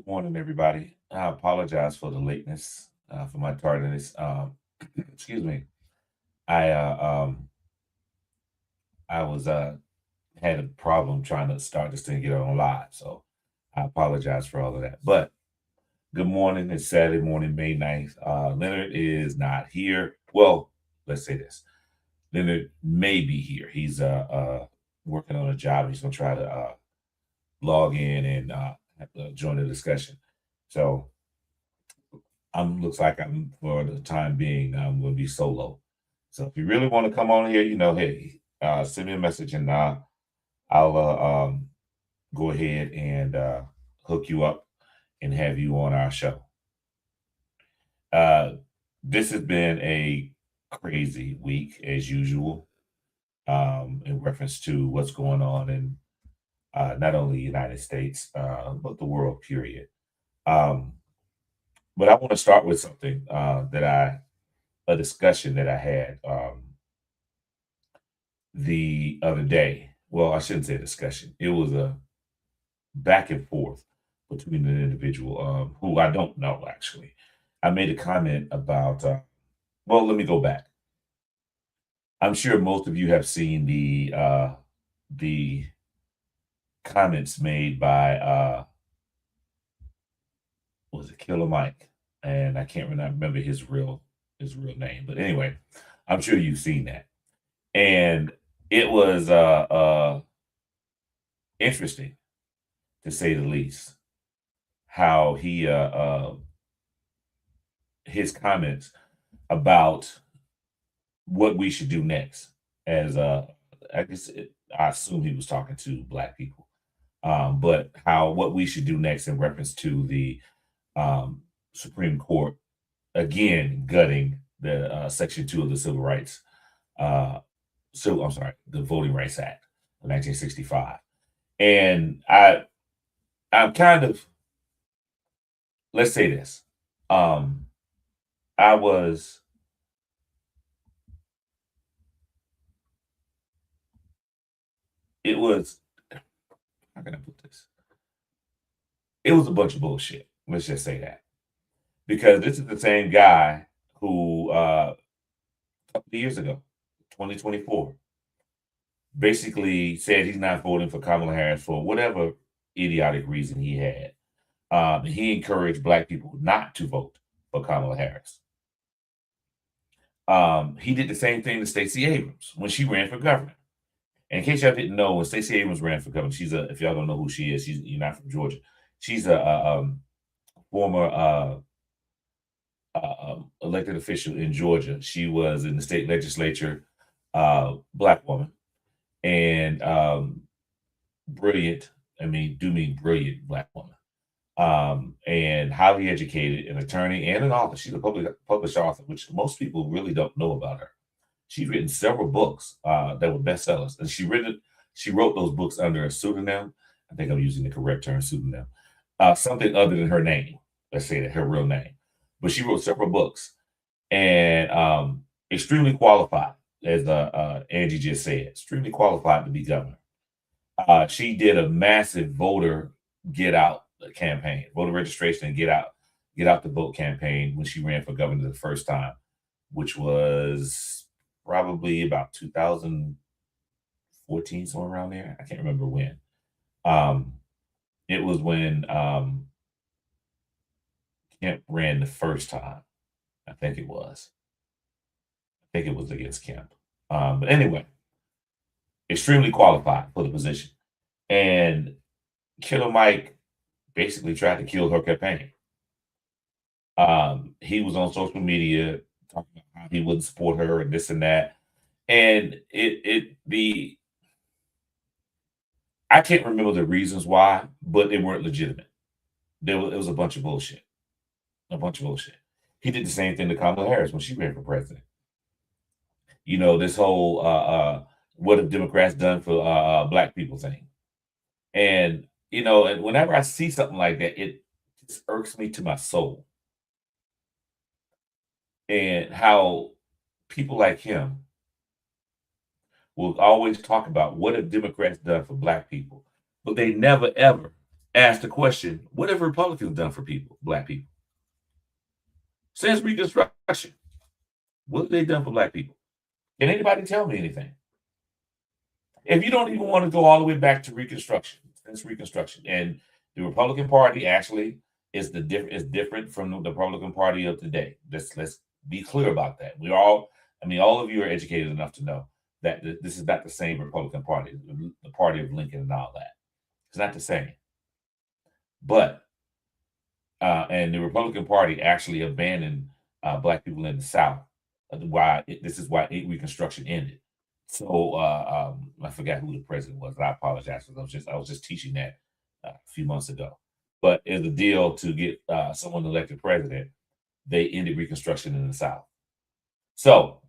Good morning, everybody. I apologize for the lateness, for my tardiness. Excuse me. I I was had a problem trying to start this thing, get it on live, so I apologize for all of that. But good morning. It's Saturday morning, May 9th. Leonard is not here. Well, let's say this: Leonard may be here. He's working on a job. He's gonna try to log in and join the discussion. So looks like I'm for the time being, I'm gonna be solo. So if you really want to come on here, hey, send me a message and I'll go ahead and hook you up and have you on our show. Uh, this has been a crazy week as usual, in reference to what's going on in not only the United States, but the world, period. Um, but I want to start with something a discussion that I had the other day. Well, I shouldn't say discussion. It was a back and forth between an individual who I don't know actually. I made a comment about. Well, let me go back. I'm sure most of you have seen the comments made by was it Killer Mike, and I can't remember his real name, but anyway, I'm sure you've seen that, and it was interesting to say the least how his comments about what we should do next as I assume he was talking to black people, but how what we should do next in reference to the um, Supreme Court again gutting the Section 2 of the Civil Rights so I'm sorry, the Voting Rights Act of 1965. And I'm kind of, let's say this. Um I was it was how can I put this? It was a bunch of bullshit. Let's just say that. Because this is the same guy who a couple of years ago, 2024, basically said he's not voting for Kamala Harris for whatever idiotic reason he had. He encouraged black people not to vote for Kamala Harris. He did the same thing to Stacey Abrams when she ran for governor. And in case y'all didn't know, when Stacey Abrams ran for governor, if y'all don't know who she is, you're not from Georgia. She's a former elected official in Georgia. She was in the state legislature, black woman, and brilliant. I mean, do mean brilliant black woman. And highly educated, an attorney and an author. She's a published author, which most people really don't know about her. She's written several books that were bestsellers, and she wrote those books under a pseudonym. I think I'm using the correct term, pseudonym. Something other than her name. Let's say that her real name. But she wrote several books and extremely qualified, as Angie just said, extremely qualified to be governor. She did a massive voter get out campaign, voter registration and get out the vote campaign when she ran for governor the first time, which was probably about 2014, somewhere around there. I can't remember when. Um, it was when Kemp ran the first time. I think it was. I think it was against Kemp. But anyway, extremely qualified for the position. And Killer Mike basically tried to kill her campaign. He was on social media talking about how he wouldn't support her and this and that. And I can't remember the reasons why, but they weren't legitimate. It was a bunch of bullshit. A bunch of bullshit. He did the same thing to Kamala Harris when she ran for president. This whole what have Democrats done for black people thing. And and whenever I see something like that, it just irks me to my soul. And how people like him will always talk about what have Democrats done for black people, but they never ever asked the question, what have Republicans done for people, black people? Since Reconstruction, what have they done for black people? Can anybody tell me anything? If you don't even want to go all the way back to Reconstruction, since Reconstruction, and the Republican Party actually is different from the Republican Party of today. Let's be clear about that. All of you are educated enough to know that this is not the same Republican Party, the party of Lincoln and all that. It's not the same. But and the Republican Party actually abandoned black people in the South. This is why Reconstruction ended. So I forgot who the president was. I apologize because I was just teaching that a few months ago. But as a deal to get someone elected president, they ended Reconstruction in the South. So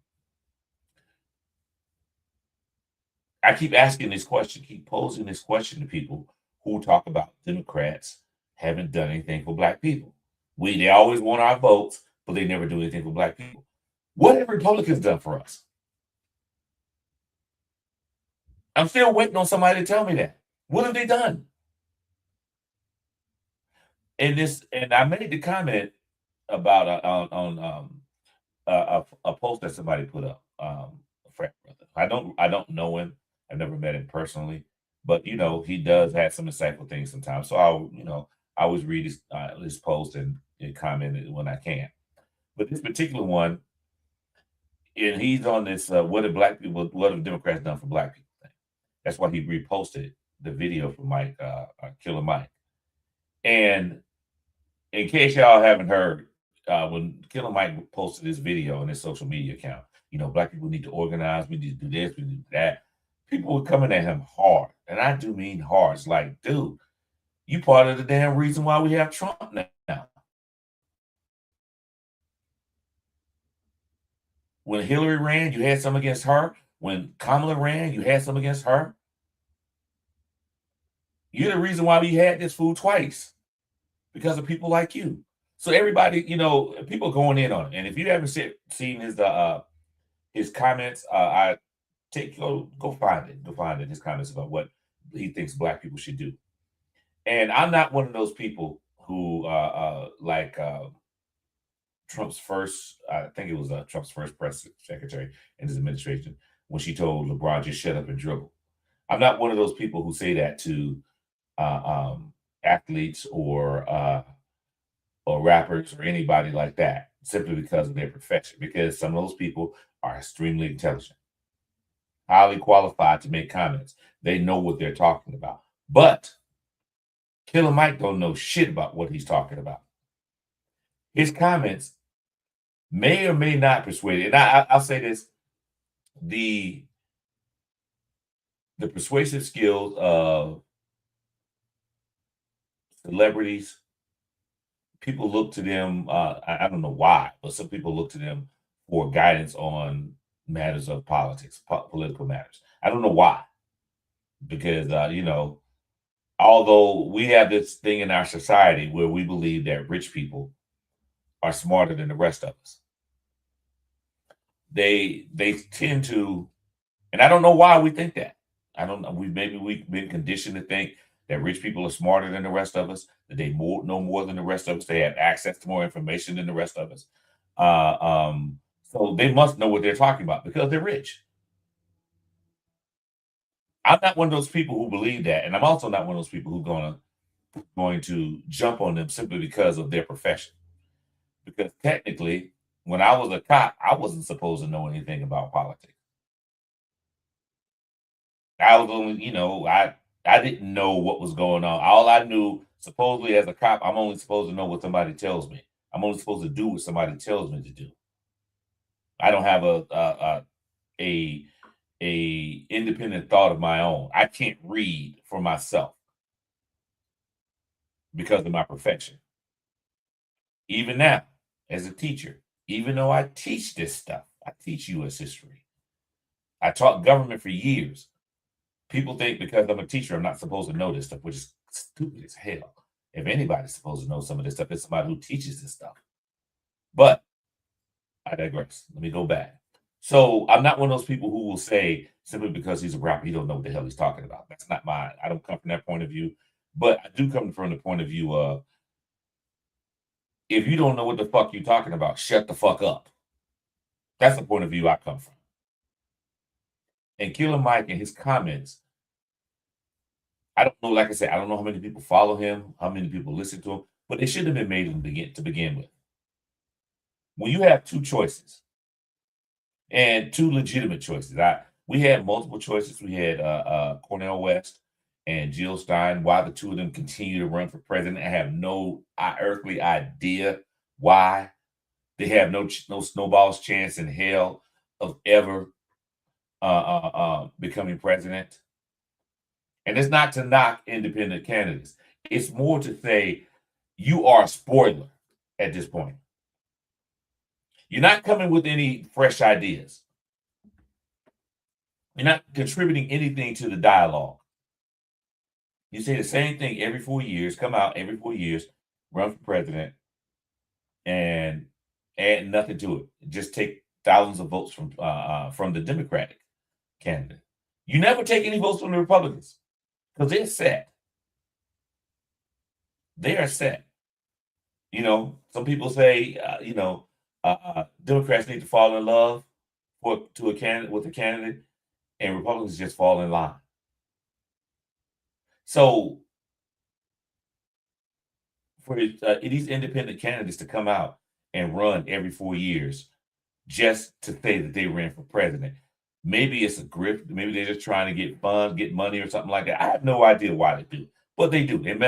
I keep asking this question, keep posing this question to people who talk about Democrats haven't done anything for black people. They always want our votes, but they never do anything for black people. What have Republicans done for us? I'm still waiting on somebody to tell me that. What have they done? And I made the comment about on a post that somebody put up. A frat brother. I don't know him. I've never met him personally, but he does have some insightful things sometimes. So I always read his post and comment when I can. But this particular one, and he's on this what have Democrats done for black people thing. That's why he reposted the video from Mike, Killer Mike. And in case y'all haven't heard, when Killer Mike posted this video on his social media account, black people need to organize, we need to do this, we need to do that. People were coming at him hard. And I do mean hard. It's like, dude, you part of the damn reason why we have Trump now. When Hillary ran, you had some against her. When Kamala ran, you had some against her. You're the reason why we had this fool twice, because of people like you. So everybody, people going in on it. And if you haven't seen his comments, go find it. Go find it. His comments about what he thinks black people should do. And I'm not one of those people who like Trump's first, I think it was Trump's first press secretary in his administration, when she told LeBron, just shut up and dribble. I'm not one of those people who say that to athletes or rappers or anybody like that, simply because of their profession, because some of those people are extremely intelligent, highly qualified to make comments. They know what they're talking about. But Killer Mike don't know shit about what he's talking about. His comments may or may not persuade. And I'll say this: the persuasive skills of celebrities, people look to them. I don't know why, but some people look to them for guidance on matters of politics, political matters. I don't know why, because although we have this thing in our society where we believe that rich people are smarter than the rest of us, they tend to, and I don't know why we think that. I don't know. Maybe we've been conditioned to think that rich people are smarter than the rest of us, that they know more than the rest of us, they have access to more information than the rest of us. So they must know what they're talking about because they're rich. I'm not one of those people who believe that, and I'm also not one of those people who going to jump on them simply because of their profession. Because technically, when I was a cop, I wasn't supposed to know anything about politics. I was only, I didn't know what was going on. All I knew, supposedly as a cop, I'm only supposed to know what somebody tells me. I'm only supposed to do what somebody tells me to do. I don't have a independent thought of my own. I can't read for myself because of my profession. Even now, as a teacher, even though I teach this stuff, I teach U.S. history. I taught government for years. People think because I'm a teacher, I'm not supposed to know this stuff, which is stupid as hell. If anybody's supposed to know some of this stuff, it's somebody who teaches this stuff. But I digress. Let me go back. So I'm not one of those people who will say simply because he's a rapper, he don't know what the hell he's talking about. That's not I don't come from that point of view. But I do come from the point of view of, if you don't know what the fuck you're talking about, shut the fuck up. That's the point of view I come from. And Killer Mike and his comments, I don't know, like I said, I don't know how many people follow him, how many people listen to him, but it should have been made to begin with. When you have two choices, and two legitimate choices. We had multiple choices. We had Cornel West and Jill Stein. Why the two of them continue to run for president, I have no earthly idea why. They have no snowball's chance in hell of ever becoming president. And it's not to knock independent candidates. It's more to say you are a spoiler at this point. You're not coming with any fresh ideas. You're not contributing anything to the dialogue. You say the same thing every 4 years, come out every 4 years, run for president, and add nothing to it. Just take thousands of votes from the Democratic candidate. You never take any votes from the Republicans because they're set. They are set. You know, some people say, Democrats need to fall in love with a candidate, and Republicans just fall in line. So for these independent candidates to come out and run every 4 years just to say that they ran for president, maybe it's a grift, maybe they're just trying to get funds, get money or something like that. I have no idea why they do, but they do. They've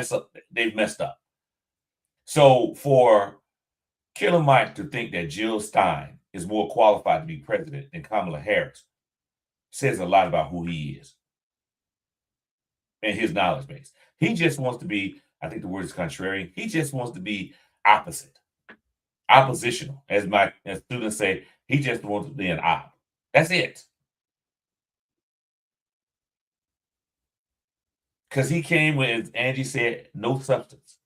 messed up. So for Killer Mike to think that Jill Stein is more qualified to be president than Kamala Harris says a lot about who he is and his knowledge base. He just wants to be, I think the word is contrarian, he just wants to be oppositional. As students say, he just wants to be an op. That's it. Because he came with, as Angie said, no substance.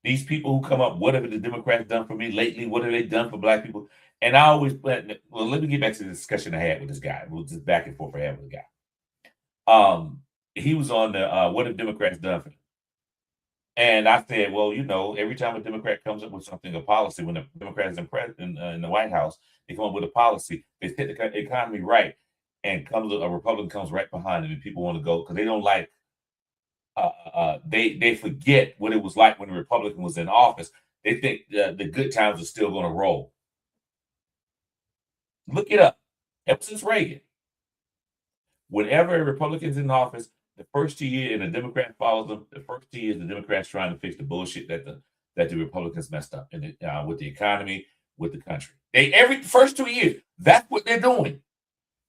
These people who come up, what have the Democrats done for me lately? What have they done for Black people? And I always, let me get back to the discussion I had with this guy. We'll just back and forth I had with the guy. He was on the what have Democrats done for me? And I said, well, every time a Democrat comes up with something, a policy, when the Democrats in the White House, they come up with a policy, they set the economy right, and a Republican comes right behind them, and people want to go because they don't like. They forget what it was like when the Republican was in office. They think the good times are still going to roll. Look it up. Ever since Reagan, whenever a Republican's in office, the first 2 years, and a Democrat follows them, the first 2 years, the Democrats trying to fix the bullshit that the Republicans messed up with the economy, with the country. Every first 2 years, that's what they're doing.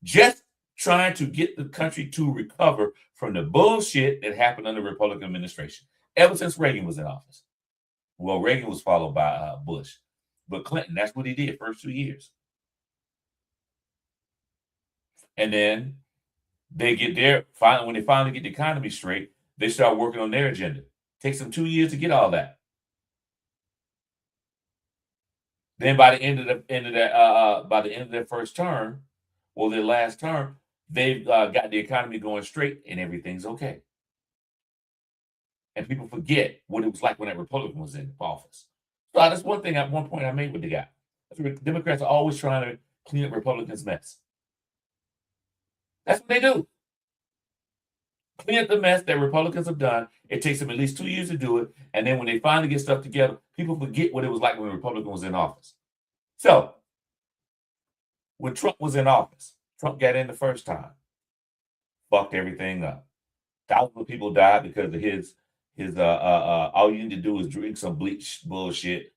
Just trying to get the country to recover from the bullshit that happened under the Republican administration ever since Reagan was in office. Well, Reagan was followed by Bush, but Clinton, that's what he did first 2 years. And then they get there, when they finally get the economy straight, they start working on their agenda. Takes them 2 years to get all that. Then by the end of their first term, or their last term, they've got the economy going straight and everything's okay. And people forget what it was like when that Republican was in office. So that's one thing at one point I made with the guy. Democrats are always trying to clean up Republicans' mess. That's what they do. Clean up the mess that Republicans have done. It takes them at least 2 years to do it. And then when they finally get stuff together, people forget what it was like when the Republican was in office. So when Trump was in office, Trump got in the first time, fucked everything up. Thousands of people died because of his all you need to do is drink some bleach bullshit,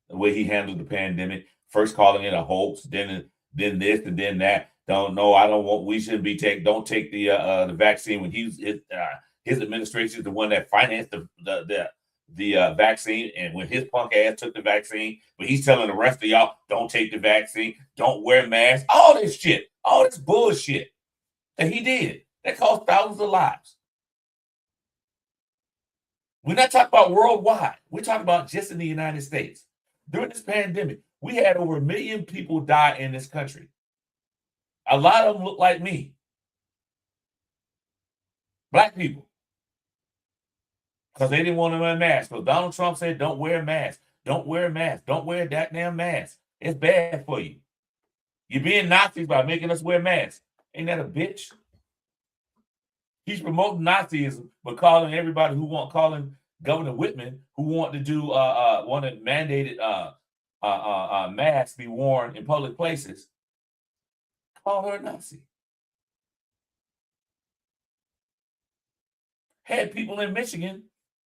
the way he handled the pandemic, first calling it a hoax, then this and then that. We shouldn't be don't take the vaccine when his administration is the one that financed the vaccine, and when his punk ass took the vaccine, but he's telling the rest of y'all don't take the vaccine, don't wear masks, all this shit, all this bullshit that he did that cost thousands of lives. We're not talking about worldwide. We're talking about just in the United States. During this pandemic, we had over 1 million people die in this country. A lot of them look like me. Black people. because they didn't want to wear masks. So Donald Trump said, don't wear a mask. Don't wear a mask. Don't wear that damn mask. It's bad for you. You're being Nazis by making us wear masks. Ain't that a bitch? He's promoting Nazism, but calling everybody calling Governor Whitman, who wanted to do wanted mandated masks be worn in public places, call her a Nazi. Had people in Michigan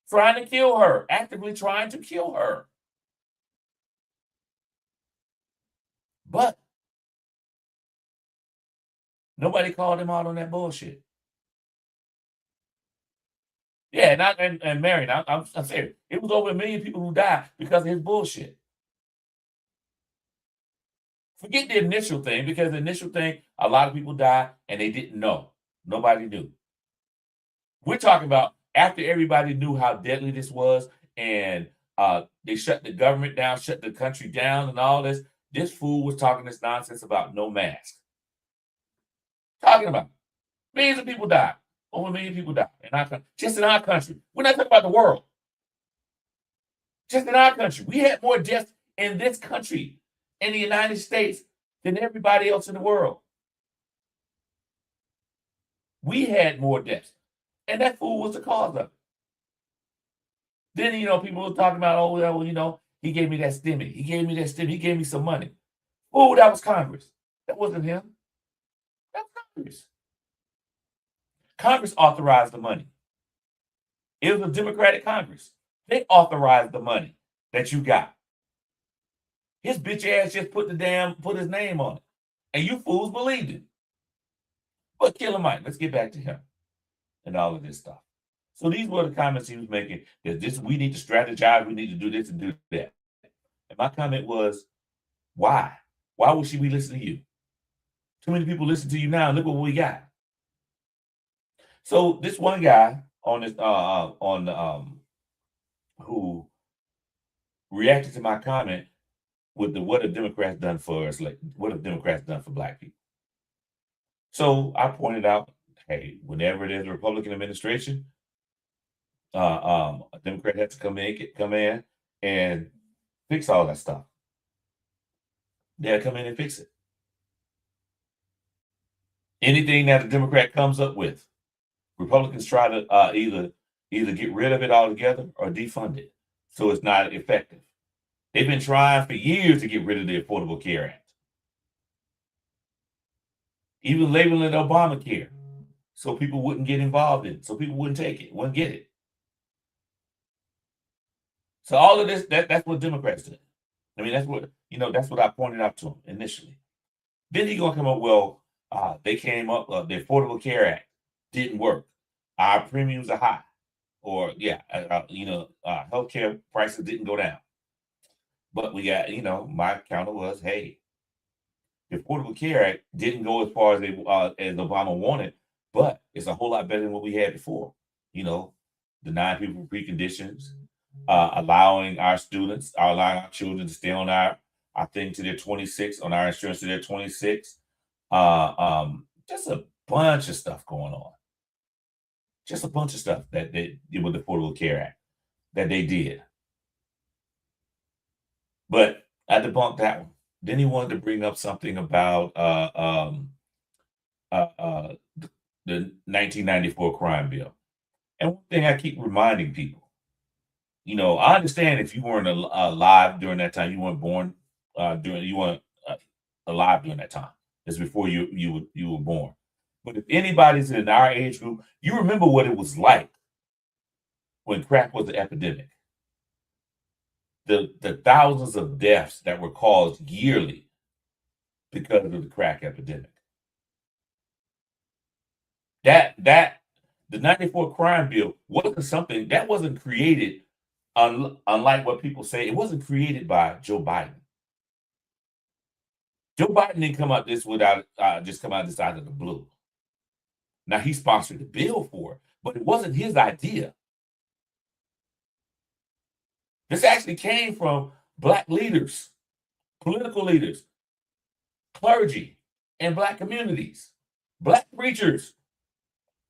trying to kill her, actively trying to kill her. But nobody called him out on that bullshit. Yeah, and Marion, I'm serious. It was over 1 million people who died because of his bullshit. Forget the initial thing, because the initial thing, a lot of people died and they didn't know. Nobody knew. We're talking about after everybody knew how deadly this was, and they shut the government down, shut the country down, and all this. This fool was talking this nonsense about no mask. Talking about millions of people died. Over 1 million people died in our country, just in our country. We're not talking about the world. Just in our country, we had more deaths in this country, in the United States, than everybody else in the world. We had more deaths, and that fool was the cause of it. Then, people were talking about, oh, well, he gave me that stimmy. He gave me that stimmy. He gave me some money. Oh, that was Congress. That wasn't him. That was Congress. Congress authorized the money. It was a Democratic Congress. They authorized the money that you got. His bitch ass just put his name on it. And you fools believed it. But Killer Mike, let's get back to him and all of this stuff. So these were the comments he was making, that we need to strategize, we need to do this and do that. And my comment was, why? Why would she be listening to you? Too many people listen to you now, and look what we got. So this one guy on this who reacted to my comment with what have Democrats done for us? Like, what have Democrats done for Black people? So I pointed out, hey, whenever there's a Republican administration, a Democrat has to come in and fix all that stuff. They'll come in and fix it. Anything that a Democrat comes up with, Republicans try to either get rid of it altogether or defund it, so it's not effective. They've been trying for years to get rid of the Affordable Care Act, even labeling it Obamacare, so people wouldn't get involved in it, so people wouldn't take it, wouldn't get it. So all of this, that's what Democrats did. I mean, that's what I pointed out to him initially. Then he's gonna come up, well, they came up, the Affordable Care Act didn't work. Our premiums are high, or healthcare prices didn't go down. But we got, my counter was, hey, the Affordable Care Act didn't go as far as Obama wanted, but it's a whole lot better than what we had before. Denying people preconditions, allowing our children to stay on our thing to their 26, on our insurance to their 26. Just a bunch of stuff going on. Just a bunch of stuff that they did with the Affordable Care Act that they did. But I debunked that one. Then he wanted to bring up something about the 1994 crime bill. And one thing I keep reminding people, I understand if you weren't alive during that time, you weren't born you weren't alive during that time. It's before you were born. But if anybody's in our age group, you remember what it was like when crack was an epidemic. The thousands of deaths that were caused yearly because of the crack epidemic. The 94 crime bill wasn't something that wasn't created, unlike what people say, it wasn't created by Joe Biden. Joe Biden didn't come out this without just come out this out of the blue. Now he sponsored the bill for it, but it wasn't his idea. This actually came from Black leaders, political leaders, clergy, and Black communities, Black preachers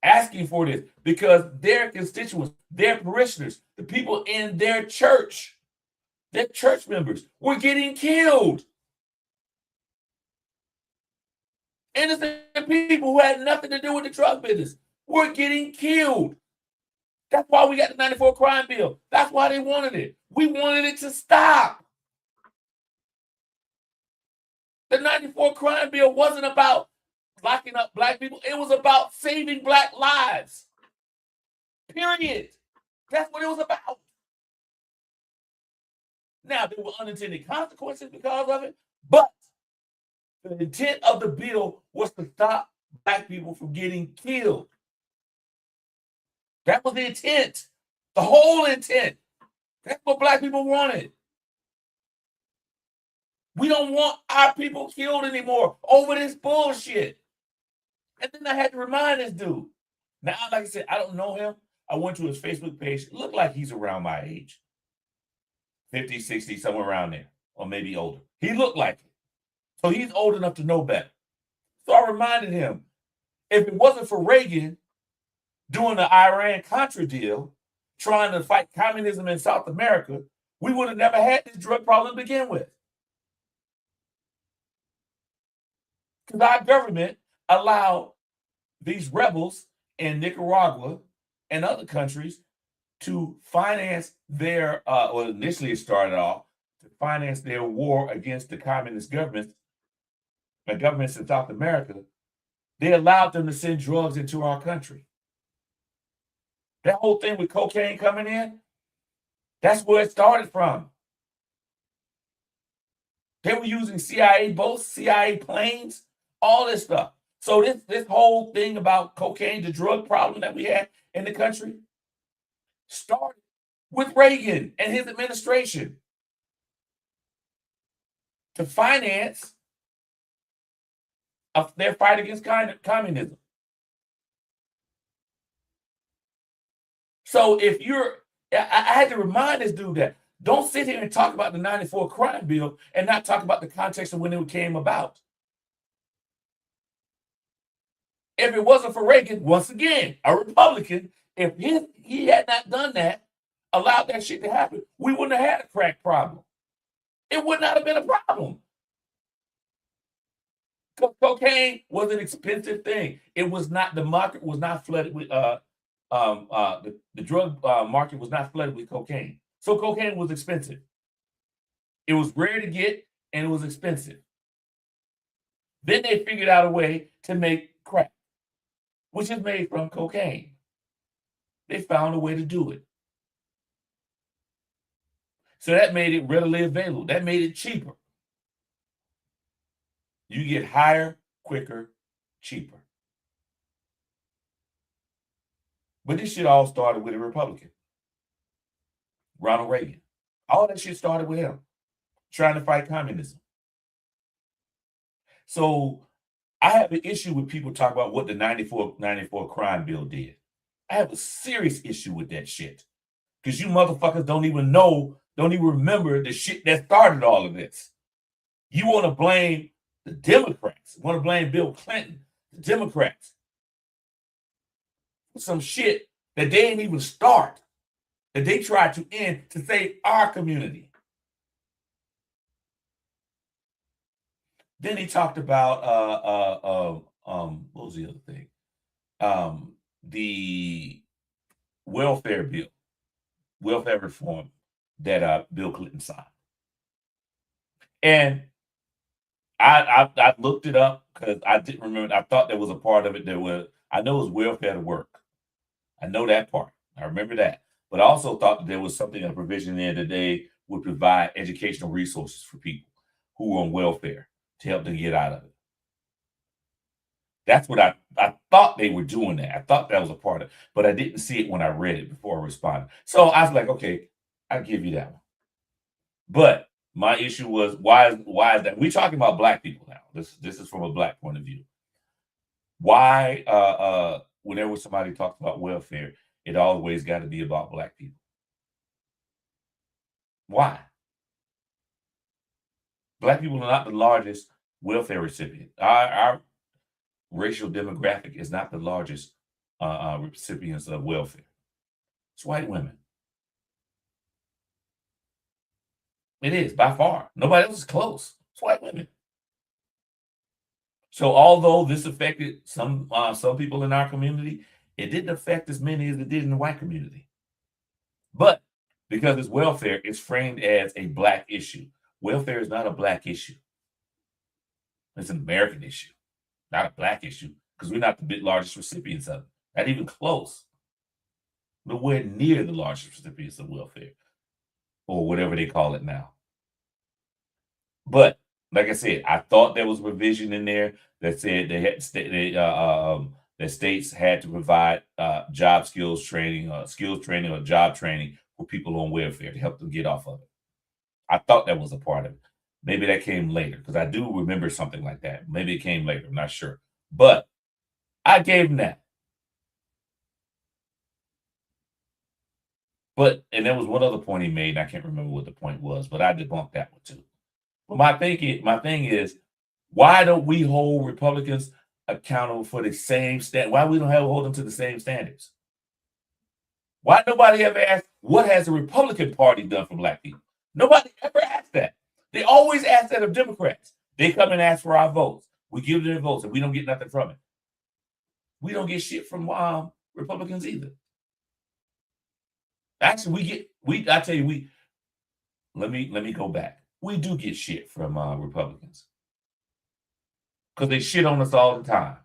asking for this because their constituents, their parishioners, the people in their church members were getting killed. Innocent people who had nothing to do with the drug business were getting killed. That's why we got the 94 crime bill. That's why they wanted it. We wanted it to stop. The 94 crime bill wasn't about locking up black people. It was about saving black lives. Period. That's what it was about. Now, there were unintended consequences because of it, but the intent of the bill was to stop black people from getting killed. That was the intent. The whole intent. That's what black people wanted. We don't want our people killed anymore over this bullshit. And then I had to remind this dude. Now, like I said, I don't know him. I went to his Facebook page. It looked like he's around my age. 50, 60, somewhere around there. Or maybe older. He looked like it. So he's old enough to know better. So I reminded him, if it wasn't for Reagan doing the Iran-Contra deal, trying to fight communism in South America, we would have never had this drug problem to begin with. Because our government allowed these rebels in Nicaragua and other countries to finance their, well, initially it started off to finance their war against the communist governments, the governments in South America. They allowed them to send drugs into our country. That whole thing with cocaine coming in, that's where it started from. They were using CIA boats, CIA planes, all this stuff. So this whole thing about cocaine, the drug problem that we had in the country, started with Reagan and his administration to finance their fight against communism. So if I had to remind this dude that don't sit here and talk about the 94 crime bill and not talk about the context of when it came about. If it wasn't for Reagan, once again, a Republican, if he had not done that, allowed that shit to happen, we wouldn't have had a crack problem. It would not have been a problem. Cocaine was an expensive thing. It was not, the market was not flooded with, the drug market was not flooded with cocaine. So cocaine was expensive. It was rare to get and it was expensive. Then they figured out a way to make crack, which is made from cocaine. They found a way to do it. So that made it readily available. That made it cheaper. You get higher, quicker, cheaper. But this shit all started with a Republican, Ronald Reagan. All that shit started with him trying to fight communism. So I have an issue with people talking about what the 94 crime bill did. I have a serious issue with that shit. Because you motherfuckers don't even remember the shit that started all of this. You want to blame the Democrats, want to blame Bill Clinton, the Democrats, for some shit that they didn't even start, that they tried to end to save our community. Then he talked about what was the other thing? The welfare bill, welfare reform that Bill Clinton signed. And I looked it up because I didn't remember. I thought there was a part of it that was, I know it was welfare to work. I know that part. I remember that. But I also thought that there was something, a provision there that they would provide educational resources for people who were on welfare to help them get out of it. That's what I thought they were doing that. I thought that was a part of it, but I didn't see it when I read it before I responded. So I was like, okay, I'll give you that one. But my issue was, why is that? We're talking about black people now. This is from a black point of view. Why whenever somebody talks about welfare, it always got to be about black people? Why? Black people are not the largest welfare recipient. Our racial demographic is not the largest recipients of welfare. It's white women. It is by far. Nobody else is close. It's white women. So although this affected some people in our community, it didn't affect as many as it did in the white community. But because it's welfare, it's framed as a black issue. Welfare is not a black issue. It's an American issue, not a black issue, because we're not the largest recipients of it. Not even close. Nowhere near the largest recipients of welfare, or whatever they call it now. But like I said, I thought there was a provision in there that said that states had to provide job skills training, or job training for people on welfare to help them get off of it. I thought that was a part of it. Maybe that came later, because I do remember something like that. Maybe it came later. I'm not sure. But I gave him that. But, and there was one other point he made, and I can't remember what the point was, but I debunked that one too. But my thing is, why don't we hold Republicans accountable for the same standard? Why we don't hold them to the same standards? Why nobody ever asked, what has the Republican Party done for black people? Nobody ever asked that. They always ask that of Democrats. They come and ask for our votes. We give them their votes, and we don't get nothing from it. We don't get shit from Republicans either. Actually, let me go back. We do get shit from Republicans, because they shit on us all the time.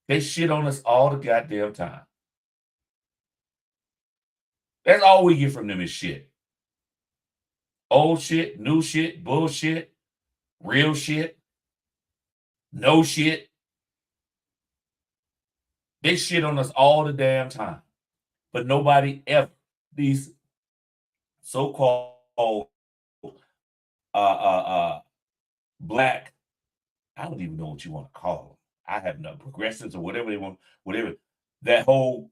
They shit on us all the goddamn time. That's all we get from them is shit. Old shit, new shit, bullshit, real shit, no shit. They shit on us all the damn time. But nobody ever, these so-called black, I don't even know what you want to call them. I have no progressives or whatever they want, whatever, that whole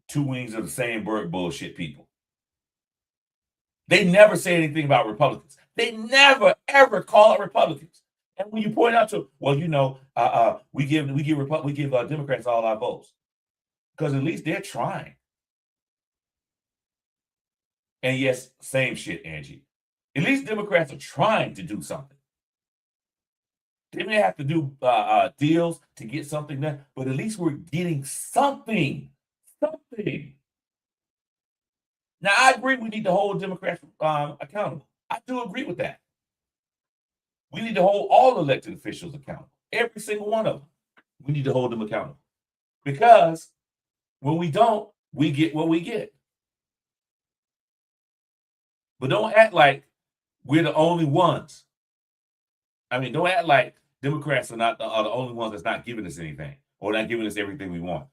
two wings of the same bird bullshit people. They never say anything about Republicans. They never ever call out Republicans. And when you point out to, well, we give Democrats all our votes, because at least they're trying. And yes, same shit, Angie. At least Democrats are trying to do something. They may have to do deals to get something done, but at least we're getting something. Something. Now, I agree we need to hold Democrats accountable. I do agree with that. We need to hold all elected officials accountable. Every single one of them. We need to hold them accountable. Because when we don't, we get what we get. But don't act like we're the only ones. I mean, don't act like Democrats are the only ones that's not giving us anything, or not giving us everything we want.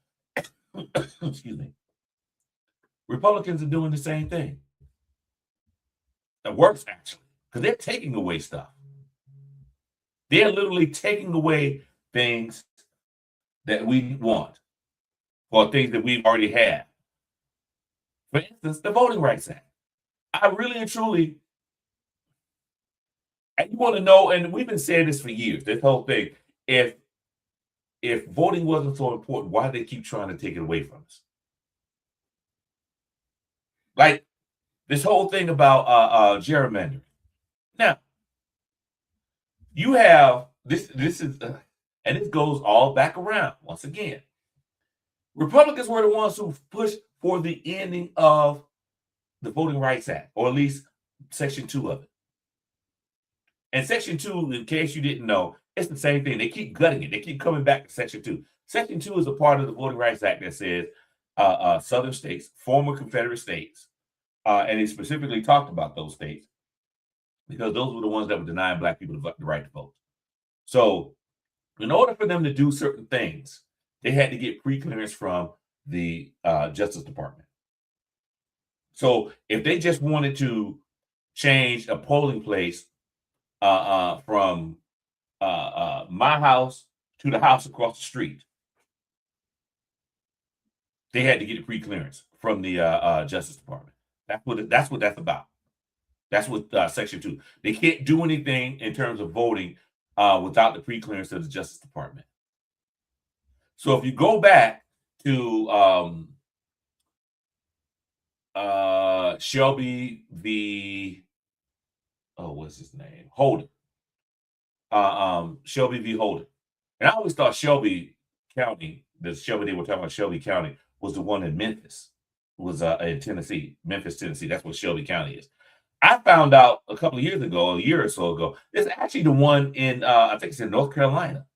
Excuse me. Republicans are doing the same thing. That works, actually, because they're taking away stuff. They're literally taking away things that we want, or things that we've already had. For instance, the Voting Rights Act. I really and truly, and you want to know, and we've been saying this for years, this whole thing, if voting wasn't so important, why do they keep trying to take it away from us? Like this whole thing about gerrymandering. Now, you have this is and it goes all back around once again. Republicans were the ones who pushed for the ending of the Voting Rights Act, or at least Section 2 of it. And Section 2, in case you didn't know, it's the same thing. They keep gutting it. They keep coming back to Section 2. Section 2 is a part of the Voting Rights Act that says Southern states, former Confederate states, and it specifically talked about those states because those were the ones that were denying black people the right to vote. So in order for them to do certain things, they had to get pre-clearance from the Justice Department. So if they just wanted to change a polling place from my house to the house across the street, they had to get a pre-clearance from the Justice Department. That's what that's about. That's what Section 2. They can't do anything in terms of voting without the pre-clearance of the Justice Department. So if you go back to Shelby v. What's his name? Holden. Shelby v. Holden. And I always thought Shelby County, the Shelby they were talking about, Shelby County, was the one in Memphis, was in Tennessee, Memphis, Tennessee. That's what Shelby County is. I found out a couple of years ago, a year or so ago, it's actually the one in, I think it's in North Carolina.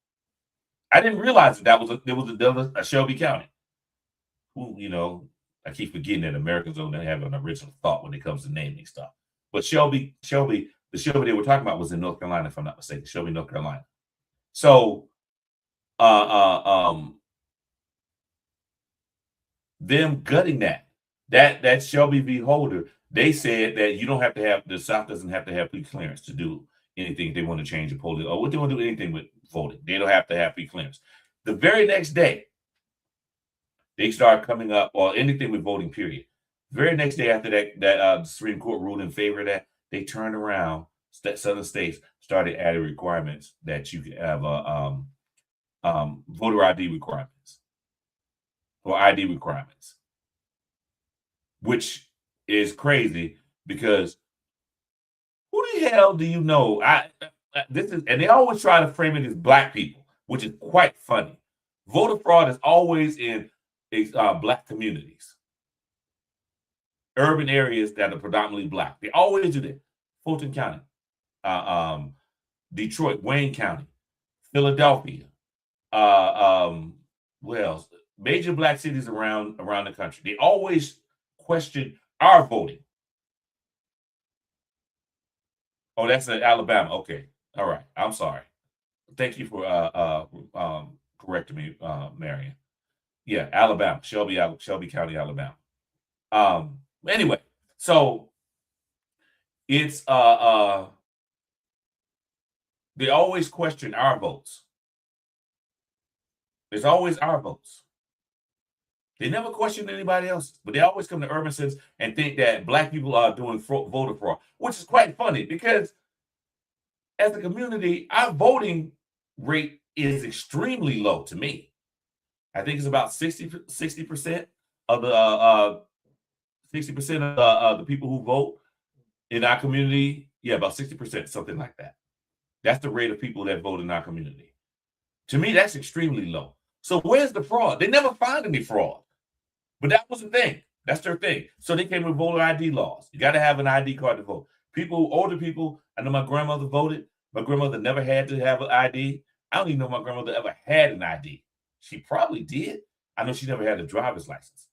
I didn't realize that there was a Shelby County. Who, you know, I keep forgetting that Americans don't have an original thought when it comes to naming stuff. But Shelby, the Shelby they were talking about was in North Carolina, if I'm not mistaken, Shelby, North Carolina. So, them gutting that Shelby v. Holder, they said that you don't have to have, the South doesn't have to have pre-clearance to do anything if they want to change the polling or what they want to do anything with voting. They don't have to have pre-clearance. The very next day, they start coming up, or anything with voting, period. Very next day after that, the Supreme Court ruled in favor of that, they turned around, southern states started adding requirements that you could have voter ID requirements or ID requirements, which is crazy because who the hell do you know? And they always try to frame it as black people, which is quite funny. Voter fraud is always in black communities, urban areas that are predominantly black. They always do that. Fulton County, Detroit, Wayne County, Philadelphia, what else? Major black cities around the country. They always question our voting. Oh, that's in Alabama. Okay. All right. I'm sorry. Thank you for correcting me, Marion. Yeah, Alabama, Shelby County, Alabama. Anyway, so it's they always question our votes. It's always our votes. They never question anybody else, but they always come to urban centers and think that black people are doing voter fraud, which is quite funny because as a community, our voting rate is extremely low to me. I think it's about 60% of the 60% of the people who vote in our community. Yeah, about 60%, something like that. That's the rate of people that vote in our community. To me, that's extremely low. So where's the fraud? They never find any fraud. But that was the thing. That's their thing. So they came with voter ID laws. You got to have an ID card to vote. People, older people, I know my grandmother voted. My grandmother never had to have an ID. I don't even know my grandmother ever had an ID. She probably did. I know she never had a driver's license.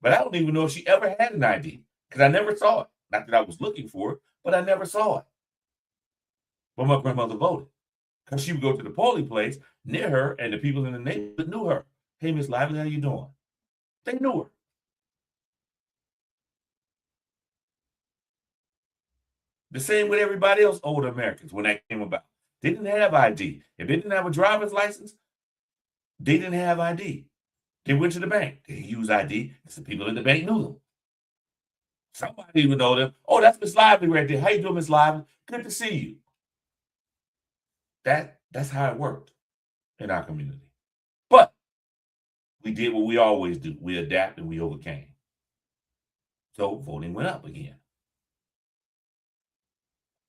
But I don't even know if she ever had an ID because I never saw it. Not that I was looking for it, but I never saw it. But my grandmother voted because she would go to the polling place near her, and the people in the neighborhood knew her. Hey, Miss Lively, how you doing? They knew her. The same with everybody else, older Americans, when that came about. They didn't have ID. If they didn't have a driver's license, they didn't have ID. They went to the bank. They used ID because the people in the bank knew them. Somebody would know them. Oh, that's Miss Lively right there. How you doing, Miss Lively? Good to see you. That's how it worked in our community. But we did what we always do. We adapted and we overcame. So voting went up again.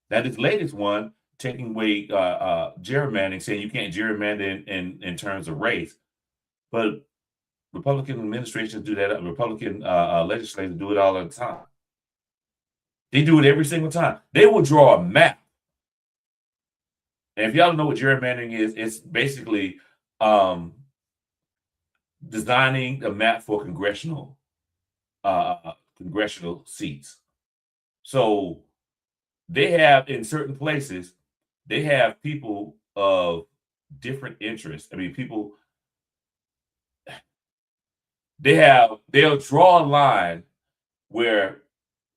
Now, this latest one, taking away gerrymandering, saying you can't gerrymander in terms of race, but Republican administrations do that. Republican legislators do it all the time. They do it every single time. They will draw a map. And if y'all don't know what gerrymandering is, it's basically designing a map for congressional seats. So they have, in certain places, they have people of different interests. I mean, people, they'll draw a line where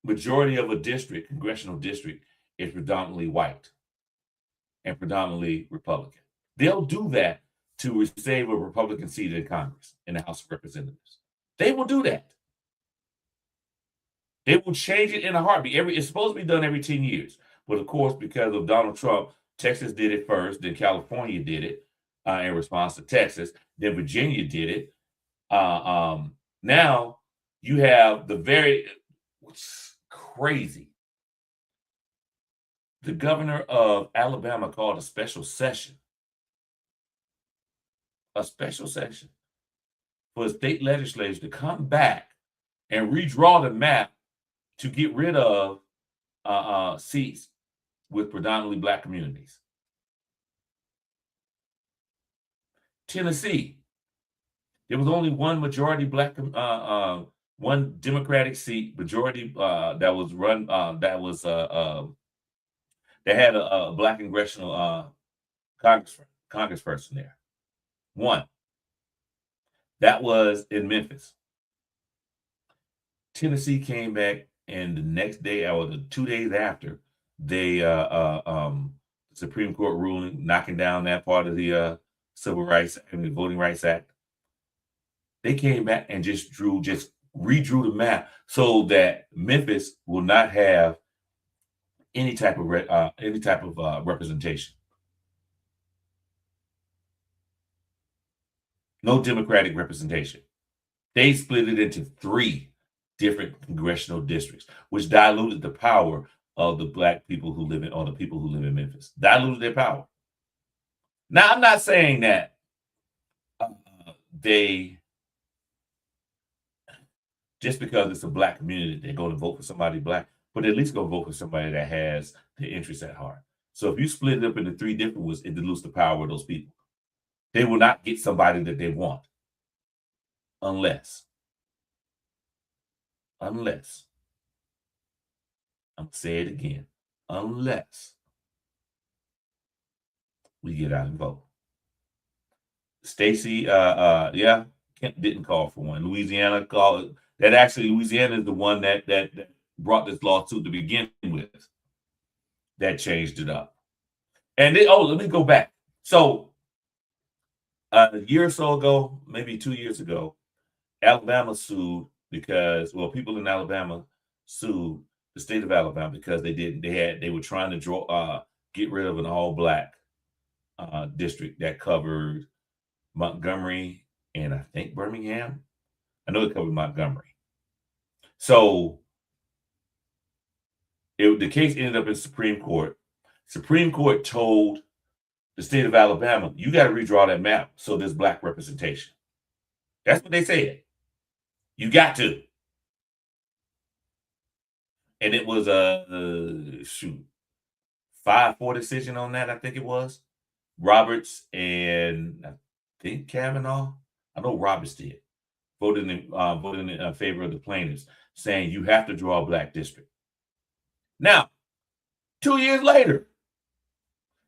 majority of a district, congressional district, is predominantly white and predominantly Republican. They'll do that to save a Republican seat in Congress, in the House of Representatives. They will do that. They will change it in a heartbeat. It's supposed to be done every 10 years. But of course, because of Donald Trump, Texas did it first, then California did it in response to Texas. Then Virginia did it. Now you have what's crazy. The governor of Alabama called a special session for state legislators to come back and redraw the map to get rid of seats with predominantly Black communities. Tennessee, there was only one majority Black, one Democratic seat majority that was run that had a Black congressional congressperson there. One. That was in Memphis. Tennessee came back, and the next day, or the 2 days after, they Supreme Court ruling knocking down that part of the Civil Rights and the Voting Rights Act. They came back and just redrew the map so that Memphis will not have any type of representation. No Democratic representation. They split it into 3 different congressional districts, which diluted the power of the Black people who live in, or the people who live in Memphis. Diluted their power. Now, I'm not saying that they, just because it's a Black community, they're going to vote for somebody Black, but at least go vote for somebody that has their interests at heart. So if you split it up into 3 different ones, it dilutes the power of those people. They will not get somebody that they want unless, I'm going to say it again, unless we get out and vote. Stacey, Kemp didn't call for one. Louisiana called it. That actually, Louisiana is the one that brought this lawsuit to begin with. That changed it up. And let me go back. So a year or so ago, maybe 2 years ago, Alabama sued because, people in Alabama sued the state of Alabama because they were trying to get rid of an all-Black district that covered Montgomery and I think Birmingham. I know it covered Montgomery. So the case ended up in Supreme Court. Supreme Court told the state of Alabama, you got to redraw that map so there's Black representation. That's what they said. You got to. And it was a 5-4 decision on that, I think it was. Roberts and I think Kavanaugh, I know Roberts did, voted in favor of the plaintiffs, saying you have to draw a Black district. Now, 2 years later,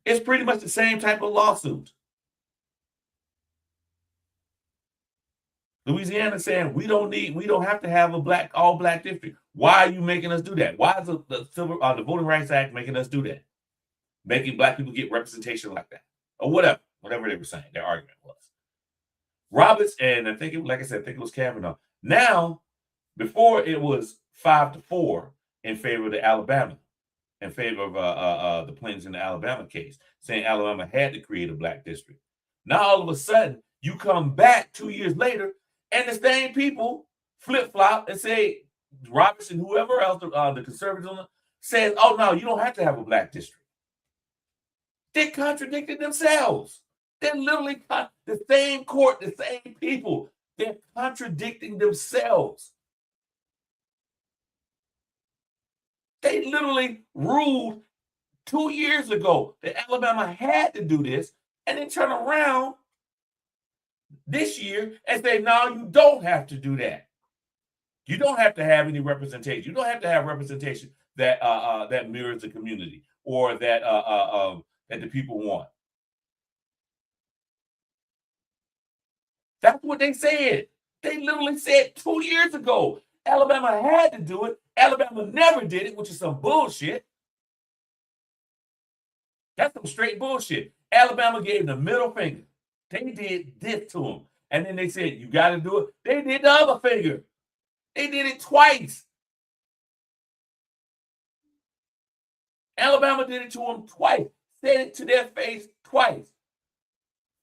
it's pretty much the same type of lawsuit. Louisiana saying we don't have to have a all black district. Why are you making us do that? Why is the Voting Rights Act making us do that? Making Black people get representation like that, or whatever they were saying. Their argument was Roberts, and I think it was Kavanaugh. Now, before it was 5-4 in favor of the Alabama, in favor of the plaintiffs in the Alabama case, saying Alabama had to create a Black district. Now all of a sudden, you come back 2 years later, and the same people flip-flop and say, Roberts and whoever else, the conservatives, says, oh, no, you don't have to have a Black district. They contradicted themselves. They're literally the same court, the same people. They're contradicting themselves. They literally ruled 2 years ago that Alabama had to do this, and then turn around this year and say, no, you don't have to do that. You don't have to have any representation. You don't have to have representation that that mirrors the community or that that the people want. That's what they said. They literally said 2 years ago, Alabama had to do it. Alabama never did it, which is some bullshit. That's some straight bullshit. Alabama gave the middle finger. They did this to them. And then they said, you got to do it. They did the other finger. They did it twice. Alabama did it to them twice. Said it to their face twice.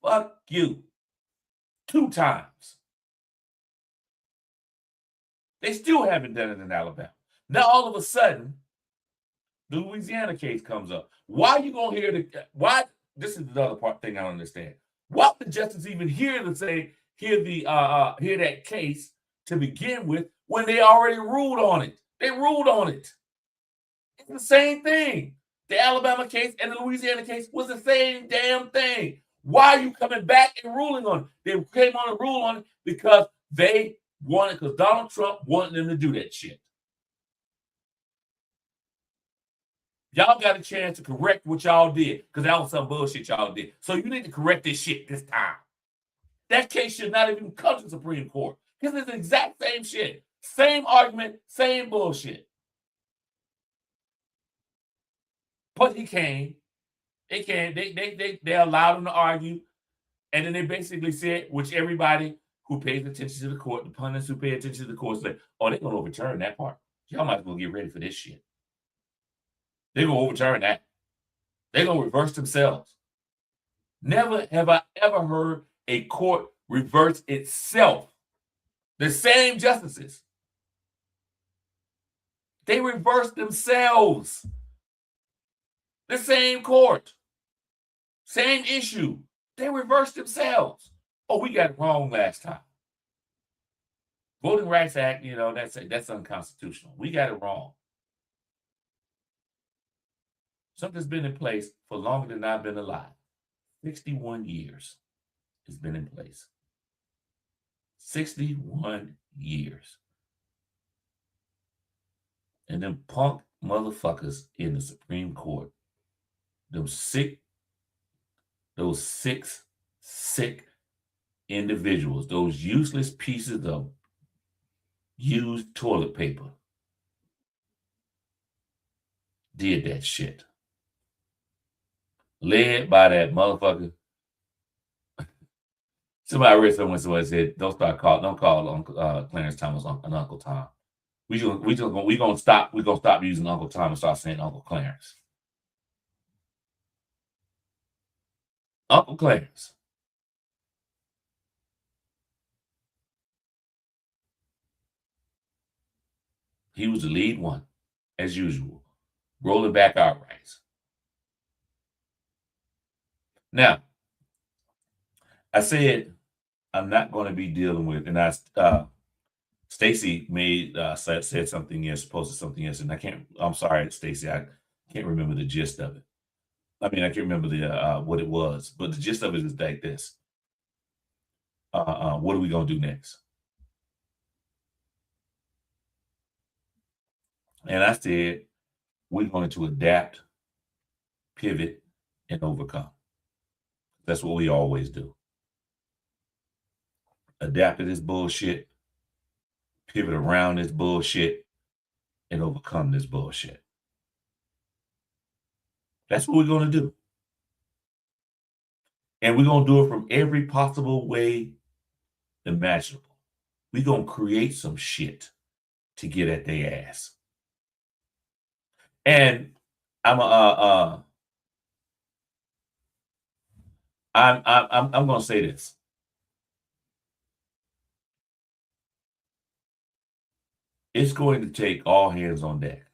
Fuck you. 2 times. They still haven't done it in Alabama. Now, all of a sudden, the Louisiana case comes up. Why are you going to hear why? This is the other thing I don't understand. Why would the justice even hear that case to begin with when they already ruled on it? They ruled on it. It's the same thing. The Alabama case and the Louisiana case was the same damn thing. Why are you coming back and ruling on it? They came on and ruled on it because because Donald Trump wanted them to do that shit. Y'all got a chance to correct what y'all did because that was some bullshit y'all did. So you need to correct this shit this time. That case should not even come to the Supreme Court because it's the exact same shit. Same argument, same bullshit. But he came. They allowed him to argue. And then they basically said, which everybody who pays attention to the court, the pundits who pay attention to the court, said, oh, they're going to overturn that part. Y'all might as well get ready for this shit. They're going to overturn that. They're going to reverse themselves. Never have I ever heard a court reverse itself. The same justices. They reverse themselves. The same court. Same issue. They reversed themselves. Oh, we got it wrong last time. Voting Rights Act, that's unconstitutional. We got it wrong. Something's been in place for longer than I've been alive. 61 years it's been in place. 61 years. And them punk motherfuckers in the Supreme Court, those sick individuals, those useless pieces of used toilet paper, did that shit. Led by that motherfucker. Somebody read someone said, don't call Uncle Clarence Thomas an Uncle Tom. We gonna stop using Uncle Tom and start saying Uncle Clarence. Uncle Clarence. He was the lead one, as usual, rolling back our rights. Now, I said I'm not going to be dealing with, and Stacey said something yes, posted something yes, and I'm sorry, Stacey, I can't remember the gist of it. I mean, I can't remember what it was, but the gist of it is like this. What are we going to do next? And I said, we're going to adapt, pivot, and overcome. That's what we always do. Adapt to this bullshit, pivot around this bullshit, and overcome this bullshit. That's what we're going to do. And we're going to do it from every possible way imaginable. We're going to create some shit to get at their ass. And I'm going to say this. It's going to take all hands on deck.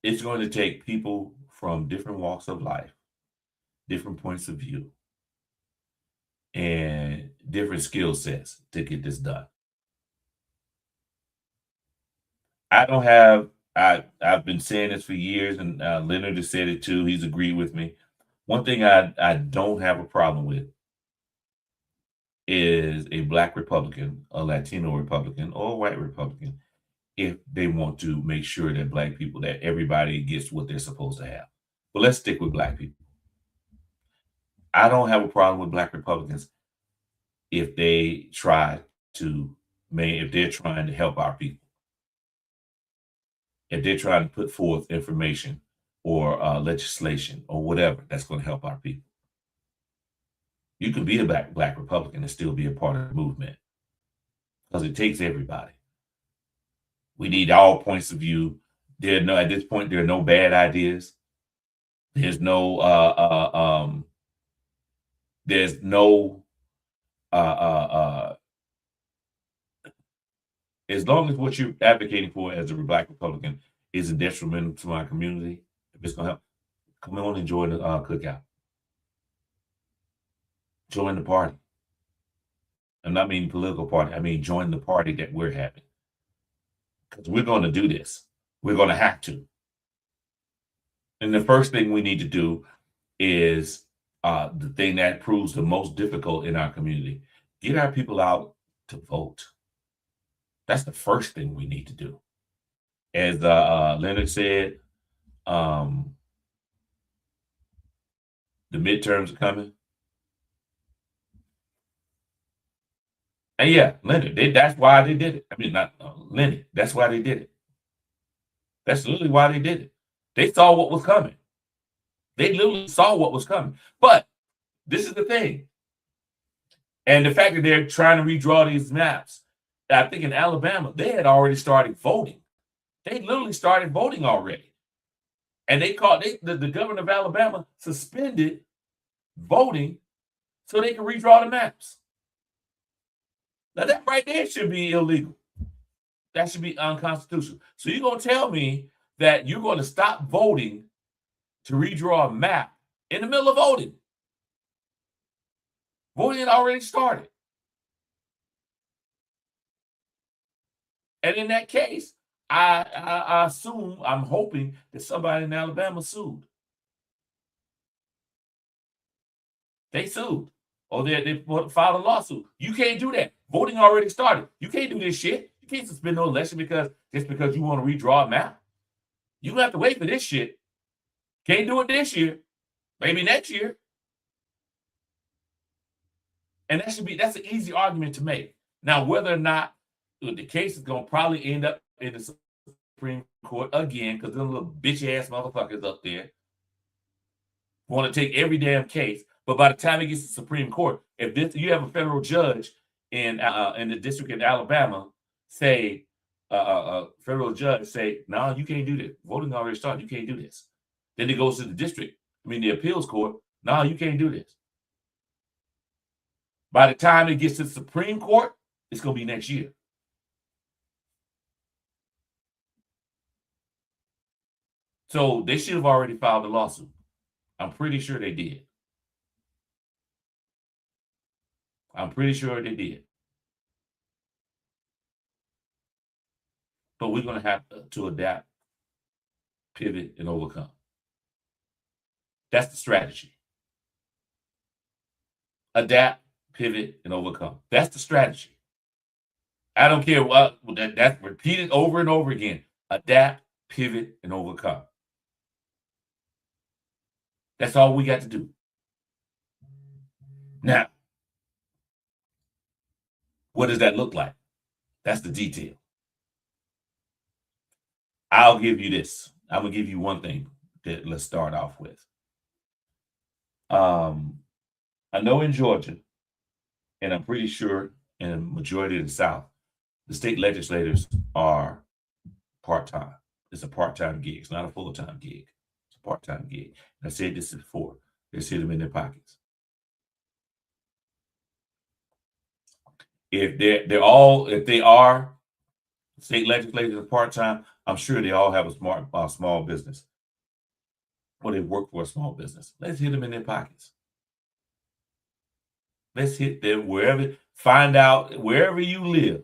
It's going to take people from different walks of life, different points of view, and different skill sets to get this done. I've been saying this for years, and Leonard has said it too. He's agreed with me. One thing I don't have a problem with is a Black Republican, a Latino Republican, or a white Republican, if they want to make sure that Black people, that everybody gets what they're supposed to have. But let's stick with Black people. I don't have a problem with Black Republicans if they try to, if they're trying to help our people. If they're trying to put forth information or legislation or whatever that's going to help our people. You can be a Black Republican and still be a part of the movement because it takes everybody. We need all points of view. At this point, there are no bad ideas. There's no There's no as long as what you're advocating for as a Black Republican isn't detrimental to my community, if it's gonna help, come on and join the cookout. Join the party. I'm not meaning political party. I mean join the party that we're having. Because we're going to do this. We're going to have to. And the first thing we need to do is the thing that proves the most difficult in our community. Get our people out to vote. That's the first thing we need to do. As Leonard said, the midterms are coming. And yeah, Leonard, that's why they did it. I mean, not Leonard, that's why they did it. That's literally why they did it. They saw what was coming. They literally saw what was coming. But this is the thing. And the fact that they're trying to redraw these maps, I think in Alabama, they had already started voting. They literally started voting already. And they called the governor of Alabama suspended voting so they can redraw the maps. Now that right there should be illegal. That should be unconstitutional. So you're going to tell me that you're going to stop voting to redraw a map in the middle of voting? Voting had already started. And in that case, I assume, I'm hoping that somebody in Alabama sued. They sued. Or they filed a lawsuit. You can't do that. Voting already started. You can't do this shit. You can't suspend no election just because you want to redraw a map. You have to wait for this shit. Can't do it this year. Maybe next year. And that's an easy argument to make. Now, whether or not the case is going to probably end up in the Supreme Court again, because them little bitch-ass motherfuckers up there want to take every damn case. But by the time it gets to the Supreme Court, if you have a federal judge in the district in Alabama say, federal judge say, no, you can't do this. Voting already started. You can't do this. Then it goes to the appeals court. No, you can't do this. By the time it gets to the Supreme Court, it's going to be next year. So they should have already filed a lawsuit. I'm pretty sure they did. But we're going to have to adapt, pivot, and overcome. That's the strategy. Adapt, pivot, and overcome. That's the strategy. I don't care what, that's repeated over and over again. Adapt, pivot, and overcome. That's all we got to do. Now, what does that look like? That's the detail. I'll give you this. I'm going to give you one thing that let's start off with. I know in Georgia, and I'm pretty sure in the majority of the South, the state legislators are part-time. It's a part-time gig. It's not a full-time gig. It's a part-time gig. And I said this before. They sit them in their pockets. If they are state legislators part-time, I'm sure they all have a small business. Or they work for a small business. Let's hit them in their pockets. Let's hit them find out wherever you live.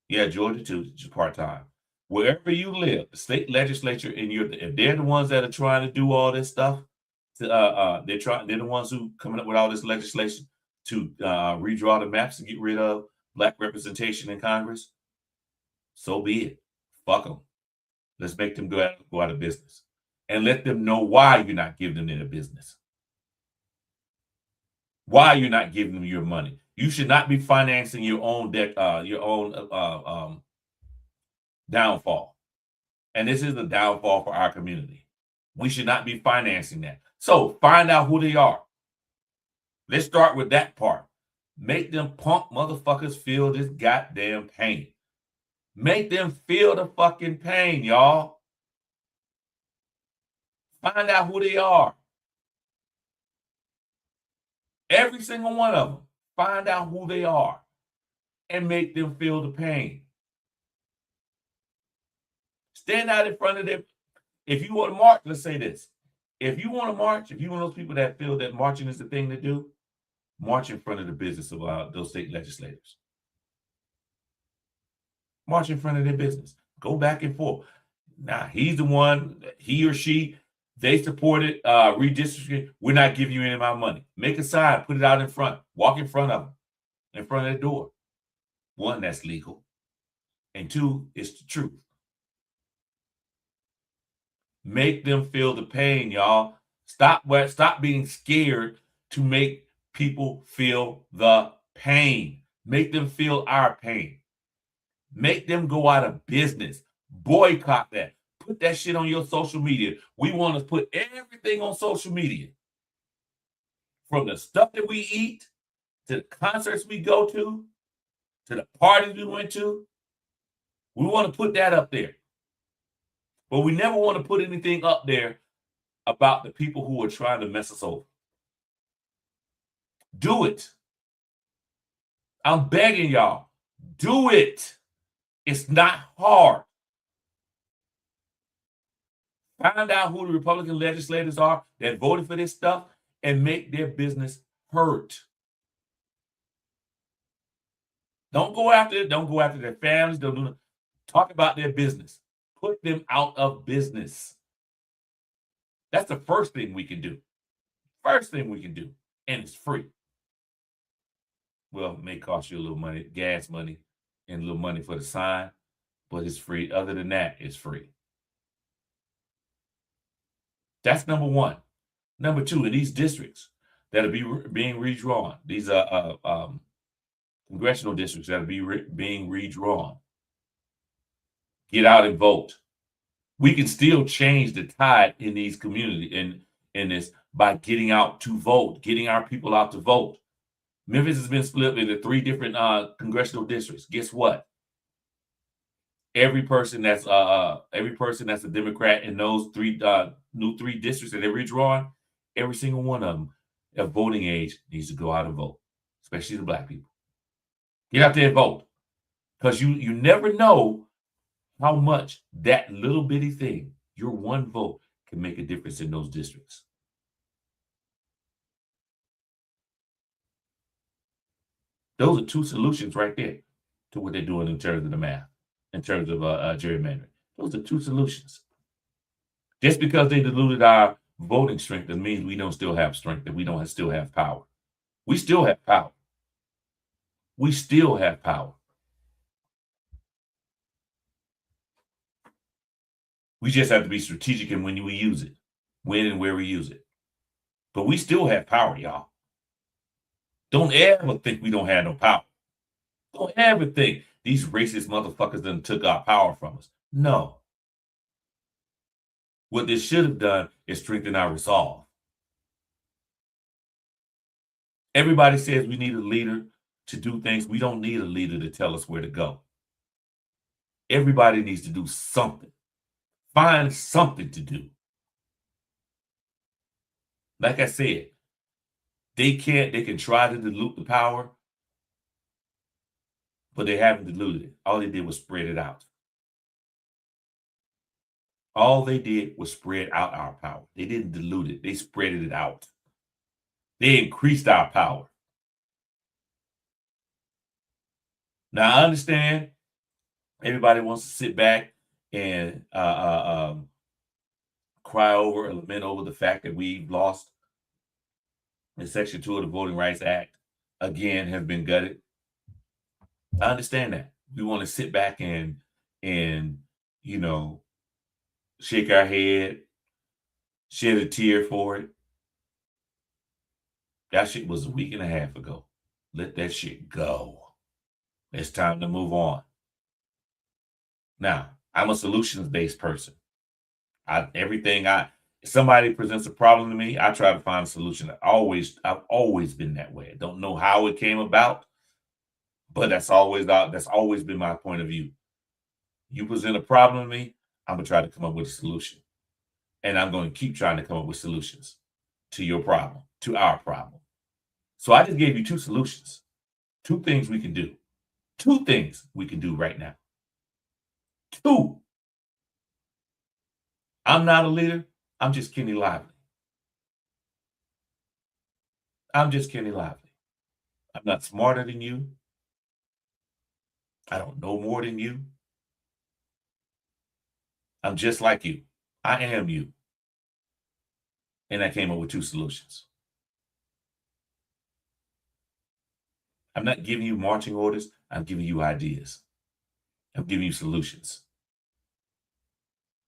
Yeah, Georgia too, part-time. Wherever you live, the state legislature, if they're the ones that are trying to do all this stuff, they're the ones who coming up with all this legislation to redraw the maps to get rid of Black representation in Congress. So be it. Fuck them. Let's make them go out of business. And let them know why you're not giving them their business. Why you're not giving them your money. You should not be financing your own downfall. And this is the downfall for our community. We should not be financing that. So find out who they are. Let's start with that part. Make them punk motherfuckers feel this goddamn pain. Make them feel the fucking pain, y'all. Find out who they are. Every single one of them. Find out who they are and make them feel the pain. Stand out in front of them. If you want to march, let's say this. If you want to march, if you're one of those people that feel that marching is the thing to do, march in front of the business of those state legislators. March in front of their business. Go back and forth. Now, he's the one, he or she, they supported redistricting. We're not giving you any of my money. Make a sign, put it out in front. Walk in front of them, in front of their door. One, that's legal. And two, it's the truth. Make them feel the pain, y'all. Stop being scared to make people feel the pain. Make them feel our pain. Make them go out of business. Boycott that. Put that shit on your social media. We want to put everything on social media. From the stuff that we eat, to the concerts we go to the parties we went to. We want to put that up there. But we never want to put anything up there about the people who are trying to mess us over. Do it. I'm begging y'all. Do it. It's not hard. Find out who the Republican legislators are that voted for this stuff and make their business hurt. Don't go after it. Don't go after their families. Don't talk about their business. Put them out of business. That's the first thing we can do. First thing we can do. And it's free. Well, it may cost you a little money, gas money, and a little money for the sign, but it's free. Other than that, it's free. That's number one. Number two, in these districts that are being redrawn, these congressional districts that are being redrawn, get out and vote. We can still change the tide in these communities in this by getting out to vote, getting our people out to vote. Memphis has been split into 3 different congressional districts. Guess what? Every person that's a Democrat in those new 3 districts that they're redrawn, every single one of them at voting age needs to go out and vote, especially the Black people. Get out there and vote, because you never know how much that little bitty thing, your one vote, can make a difference in those districts. Those are 2 solutions right there to what they're doing in terms of the math, in terms of gerrymandering. Those are 2 solutions. Just because they diluted our voting strength doesn't mean we don't still have strength, and we don't still have power. We still have power. We still have power. We just have to be strategic in when we use it, when and where we use it. But we still have power, y'all. Don't ever think we don't have no power. Don't ever think these racist motherfuckers done took our power from us. No. What this should have done is strengthen our resolve. Everybody says we need a leader to do things. We don't need a leader to tell us where to go. Everybody needs to do something. Find something to do. Like I said, they can try to dilute the power, but they haven't diluted it. All they did was spread it out. All they did was spread out our power. They didn't dilute it. They spread it out. They increased our power. Now, I understand everybody wants to sit back and cry over or lament over the fact that we've lost. And Section 2 of the Voting Rights Act, again, has been gutted. I understand that. We want to sit back and shake our head, shed a tear for it. That shit was a week and a half ago. Let that shit go. It's time to move on. Now, I'm a solutions-based person. If somebody presents a problem to me, I try to find a solution. I've always been that way. I don't know how it came about, but that's always been my point of view. You present a problem to me, I'm gonna try to come up with a solution, and I'm going to keep trying to come up with solutions to your problem, to our problem. So I just gave you 2 solutions, 2 things we can do. 2 things we can do right now. 2. I'm not a leader. I'm just Kenny Lively. I'm just Kenny Lively. I'm not smarter than you. I don't know more than you. I'm just like you. I am you. And I came up with 2 solutions. I'm not giving you marching orders. I'm giving you ideas. I'm giving you solutions.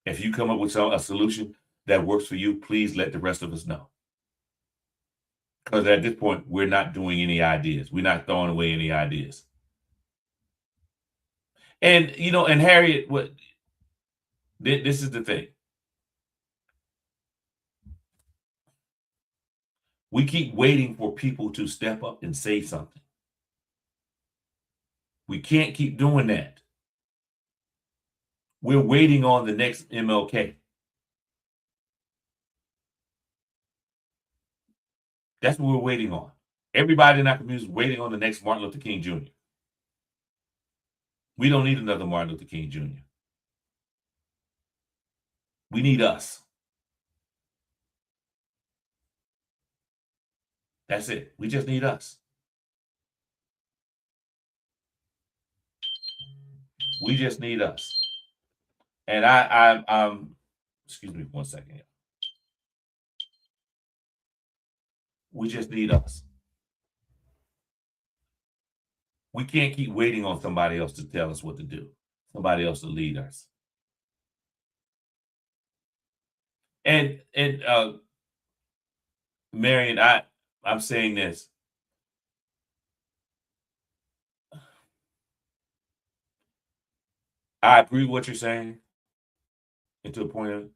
If you come up with a solution that works for you, please let the rest of us know. Because at this point, we're not doing any ideas. We're not throwing away any ideas. And, and Harriet, this is the thing. We keep waiting for people to step up and say something. We can't keep doing that. We're waiting on the next MLK. That's what we're waiting on. Everybody in our community is waiting on the next Martin Luther King Jr. We don't need another Martin Luther King Jr. We need us. That's it. We just need us. We just need us. And I'm excuse me 1 second. We just need us. We can't keep waiting on somebody else to tell us what to do, somebody else to lead us. And Marion, I'm saying this. I agree with what you're saying, and to the point of,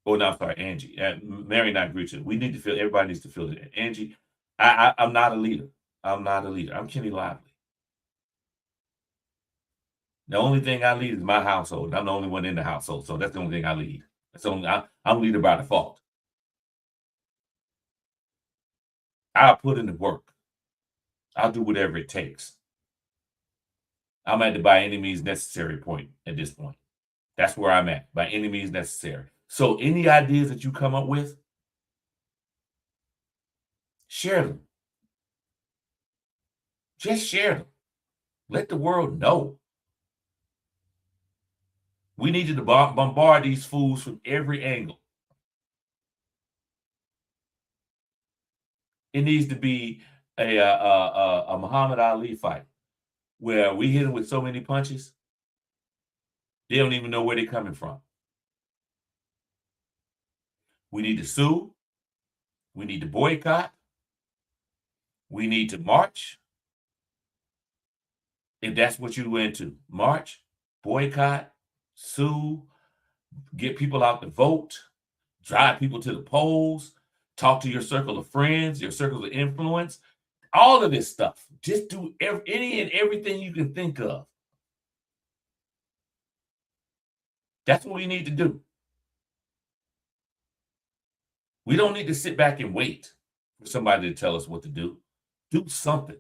oh no, I'm sorry, Angie. Marion, I agree with you. We need to feel. Everybody needs to feel it. Angie, I'm not a leader. I'm not a leader. I'm Kenny Lively. The only thing I lead is my household. I'm the only one in the household, so that's the only thing I lead. I'm leader by default. I'll put in the work. I'll do whatever it takes. I'm at the by any means necessary point at this point. That's where I'm at, by any means necessary. So any ideas that you come up with, share them. Just share them. Let the world know. We need to bombard these fools from every angle. It needs to be a Muhammad Ali fight where we hit them with so many punches, they don't even know where they're coming from. We need to sue. We need to boycott. We need to march. If that's what you're into, march, boycott, sue, get people out to vote, drive people to the polls, talk to your circle of friends, your circle of influence, all of this stuff. Just do any and everything you can think of. That's what we need to do. We don't need to sit back and wait for somebody to tell us what to do. Do something.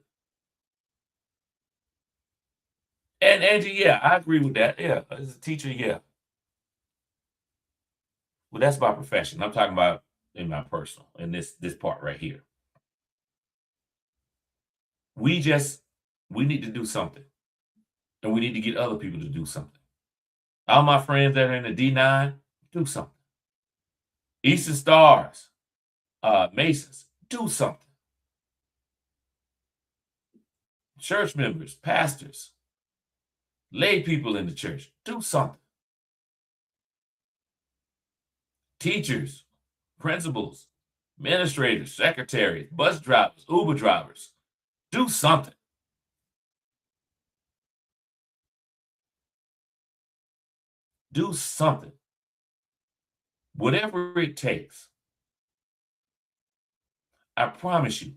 And Angie, yeah, I agree with that. Yeah, as a teacher, yeah. Well, that's my profession. I'm talking about in my personal, in this part right here. We need to do something. And we need to get other people to do something. All my friends that are in the D9, do something. Eastern Stars, Masons, do something. Church members, pastors, lay people in the church, do something. Teachers, principals, administrators, secretaries, bus drivers, Uber drivers, do something. Do something. Whatever it takes. I promise you,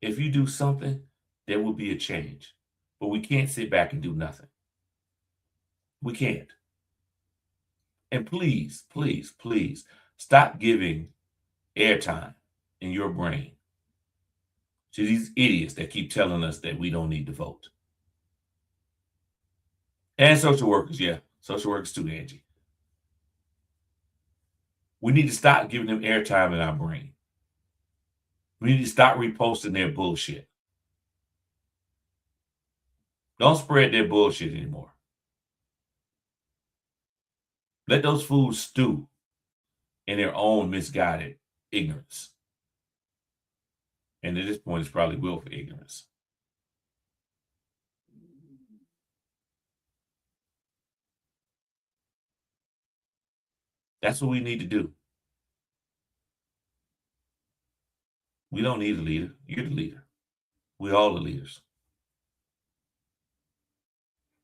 if you do something, there will be a change. But we can't sit back and do nothing. We can't. And please, please, please stop giving airtime in your brain to these idiots that keep telling us that we don't need to vote. And social workers, yeah. Social workers too, Angie. We need to stop giving them airtime in our brain. We need to stop reposting their bullshit. Don't spread their bullshit anymore. Let those fools stew in their own misguided ignorance. And at this point, it's probably willful ignorance. That's what we need to do. We don't need a leader. You're the leader. We all the leaders.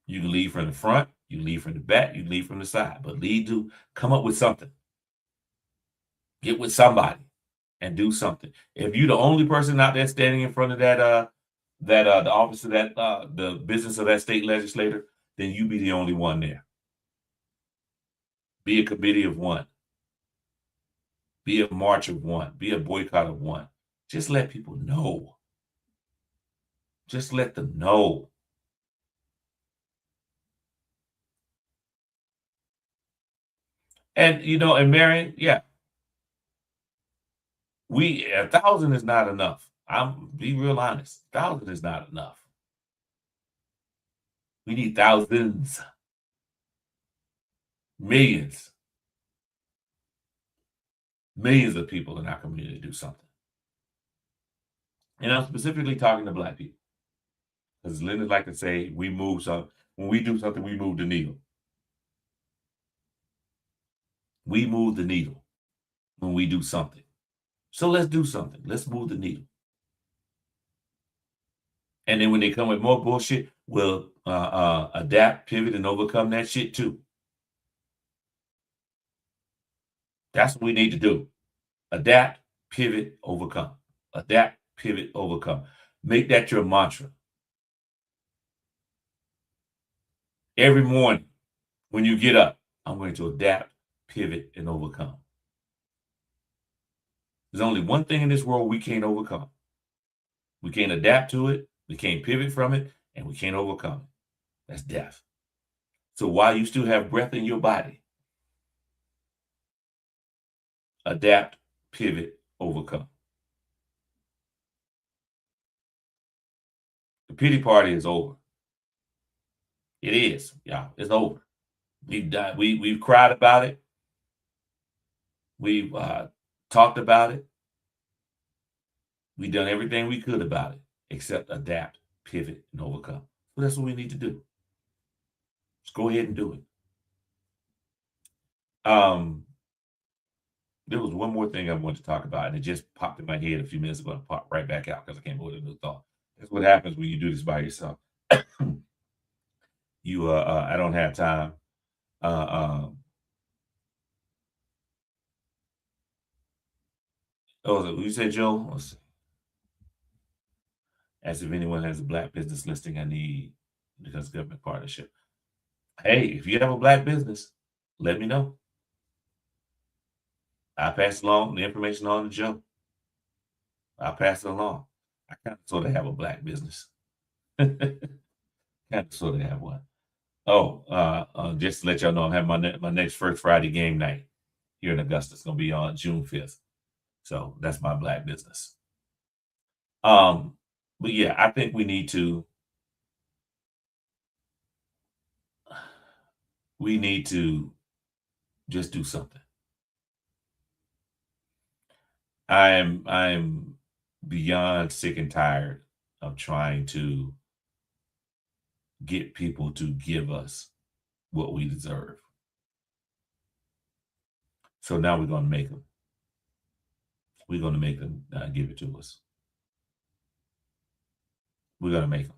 You can lead from the front, you can lead from the back, you can lead from the side, but lead to come up with something. Get with somebody and do something. If you're the only person out there standing in front of the office of that the business of that state legislator, then you be the only one there. Be a committee of one. Be a march of one. Be a boycott of one. Just let people know. Just let them know. And and Marion, yeah, 1,000 is not enough. I'm be real honest. 1,000 is not enough. We need thousands, millions, millions of people in our community to do something. And I'm specifically talking to Black people. Because Linda like to say, we move some when we do something, we move the needle. We move the needle when we do something. So let's do something. Let's move the needle. And then when they come with more bullshit, we'll adapt, pivot, and overcome that shit too. That's what we need to do. Adapt, pivot, overcome. Adapt, pivot, overcome. Make that your mantra. Every morning when you get up, I'm going to adapt, pivot, and overcome. There's only one thing in this world we can't overcome. We can't adapt to it, we can't pivot from it, and we can't overcome it. That's death. So while you still have breath in your body, adapt, pivot, overcome. The pity party is over. It is, y'all. It's over. We've done. We've cried about it. We've talked about it. We've done everything we could about it, except adapt, pivot, and overcome. So that's what we need to do. Let's go ahead and do it. There was one more thing I wanted to talk about, and it just popped in my head a few minutes ago and popped right back out because I came up with a new thought. That's what happens when you do this by yourself. I don't have time. You said, Joe? Let's see. As if anyone has a Black business listing I need because government partnership. Hey, if you have a Black business, let me know. I'll pass along the information on to Joe. I'll pass it along. I kind of sort of have a Black business. Kind of sort of have one. Oh, just to let y'all know, I'm having my next First Friday game night here in Augusta. It's going to be on June 5th. So that's my Black business. But yeah, I think we need to just do something. I'm beyond sick and tired of trying to get people to give us what we deserve. So now we're going to make them. We're going to make them give it to us. We're going to make them.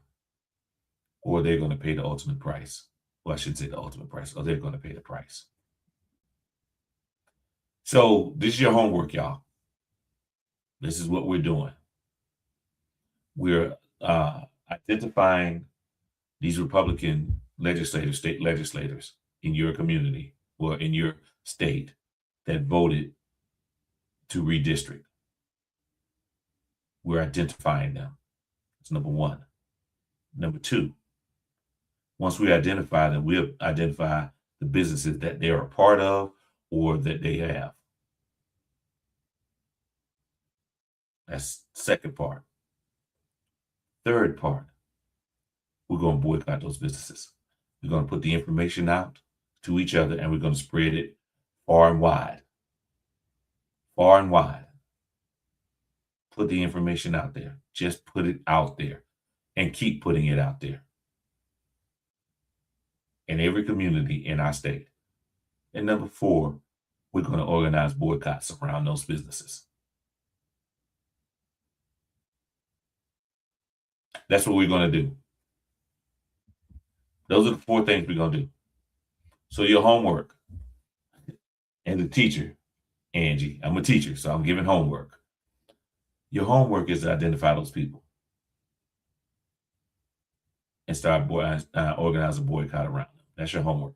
Or they're going to pay the ultimate price. Well, I shouldn't say the ultimate price. Or they're going to pay the price. So this is your homework, y'all. This is what we're doing. We're identifying these Republican legislators, state legislators in your community or in your state that voted to redistrict. We're identifying them. That's number one. Number two, once we identify them, we'll identify the businesses that they're a part of or that they have. That's the second part. Third part, we're going to boycott those businesses. We're going to put the information out to each other, and we're going to spread it far and wide. Far and wide. Put the information out there. Just put it out there and keep putting it out there in every community in our state. And number four, we're going to organize boycotts around those businesses. That's what we're going to do. Those are the four things we're going to do. So your homework, and the teacher, Angie, I'm a teacher, so I'm giving homework. Your homework is to identify those people and start organize a boycott around them. That's your homework.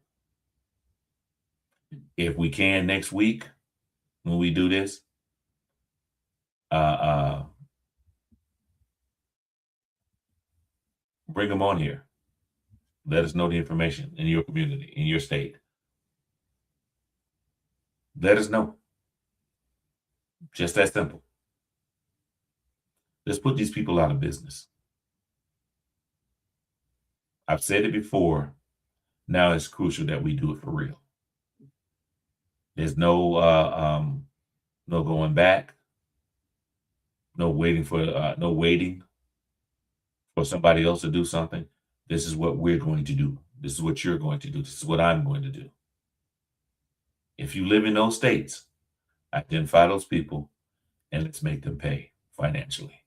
If we can next week, when we do this, bring them on here. Let us know the information in your community, in your state. Let us know. Just that simple. Let's put these people out of business. I've said it before. Now it's crucial that we do it for real. There's no going back. No waiting for somebody else to do something. This is what we're going to do. This is what you're going to do. This is what I'm going to do. If you live in those states, identify those people and let's make them pay financially.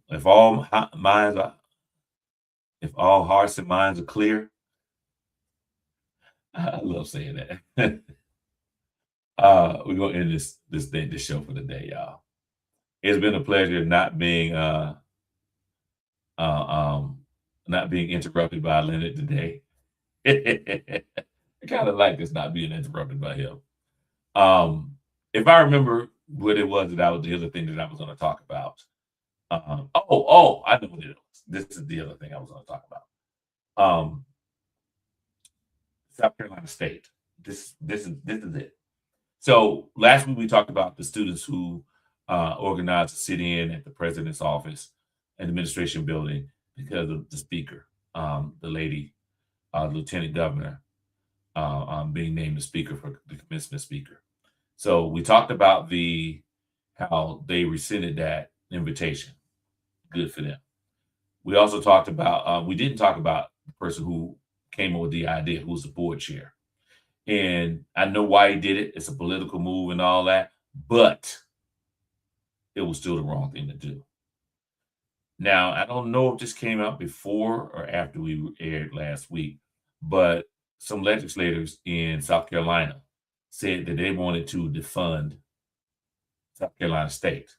If all hearts and minds are clear, I love saying that. We're gonna end this show for the day, y'all. It's been a pleasure not being interrupted by Leonard today. I kind of like this not being interrupted by him. If I remember what it was, that was the other thing that I was going to talk about. I know what it was. This is the other thing I was going to talk about. South Carolina State. This is it. So last week we talked about the students who organized a sit-in at the president's office and administration building because of the speaker, the lady, lieutenant governor, being named the speaker for the commencement speaker. So we talked about how they rescinded that invitation. Good for them. We also talked about, we didn't talk about the person who came up with the idea, who was the board chair. And I know why he did it. It's a political move and all that, but it was still the wrong thing to do. Now, I don't know if this came out before or after we aired last week, but some legislators in South Carolina said that they wanted to defund South Carolina State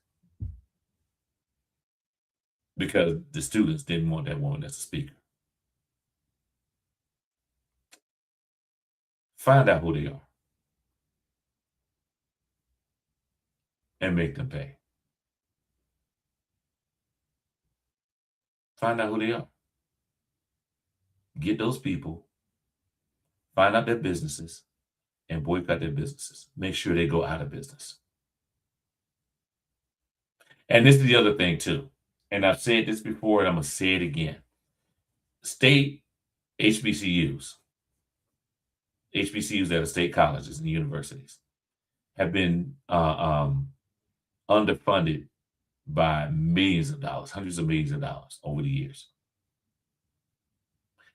because the students didn't want that woman as a speaker. Find out who they are and make them pay. Find out who they are. Get those people, find out their businesses, and boycott their businesses. Make sure they go out of business. And this is the other thing, too. And I've said this before, and I'm going to say it again. State HBCUs that are state colleges and universities have been underfunded by millions of dollars, hundreds of millions of dollars over the years.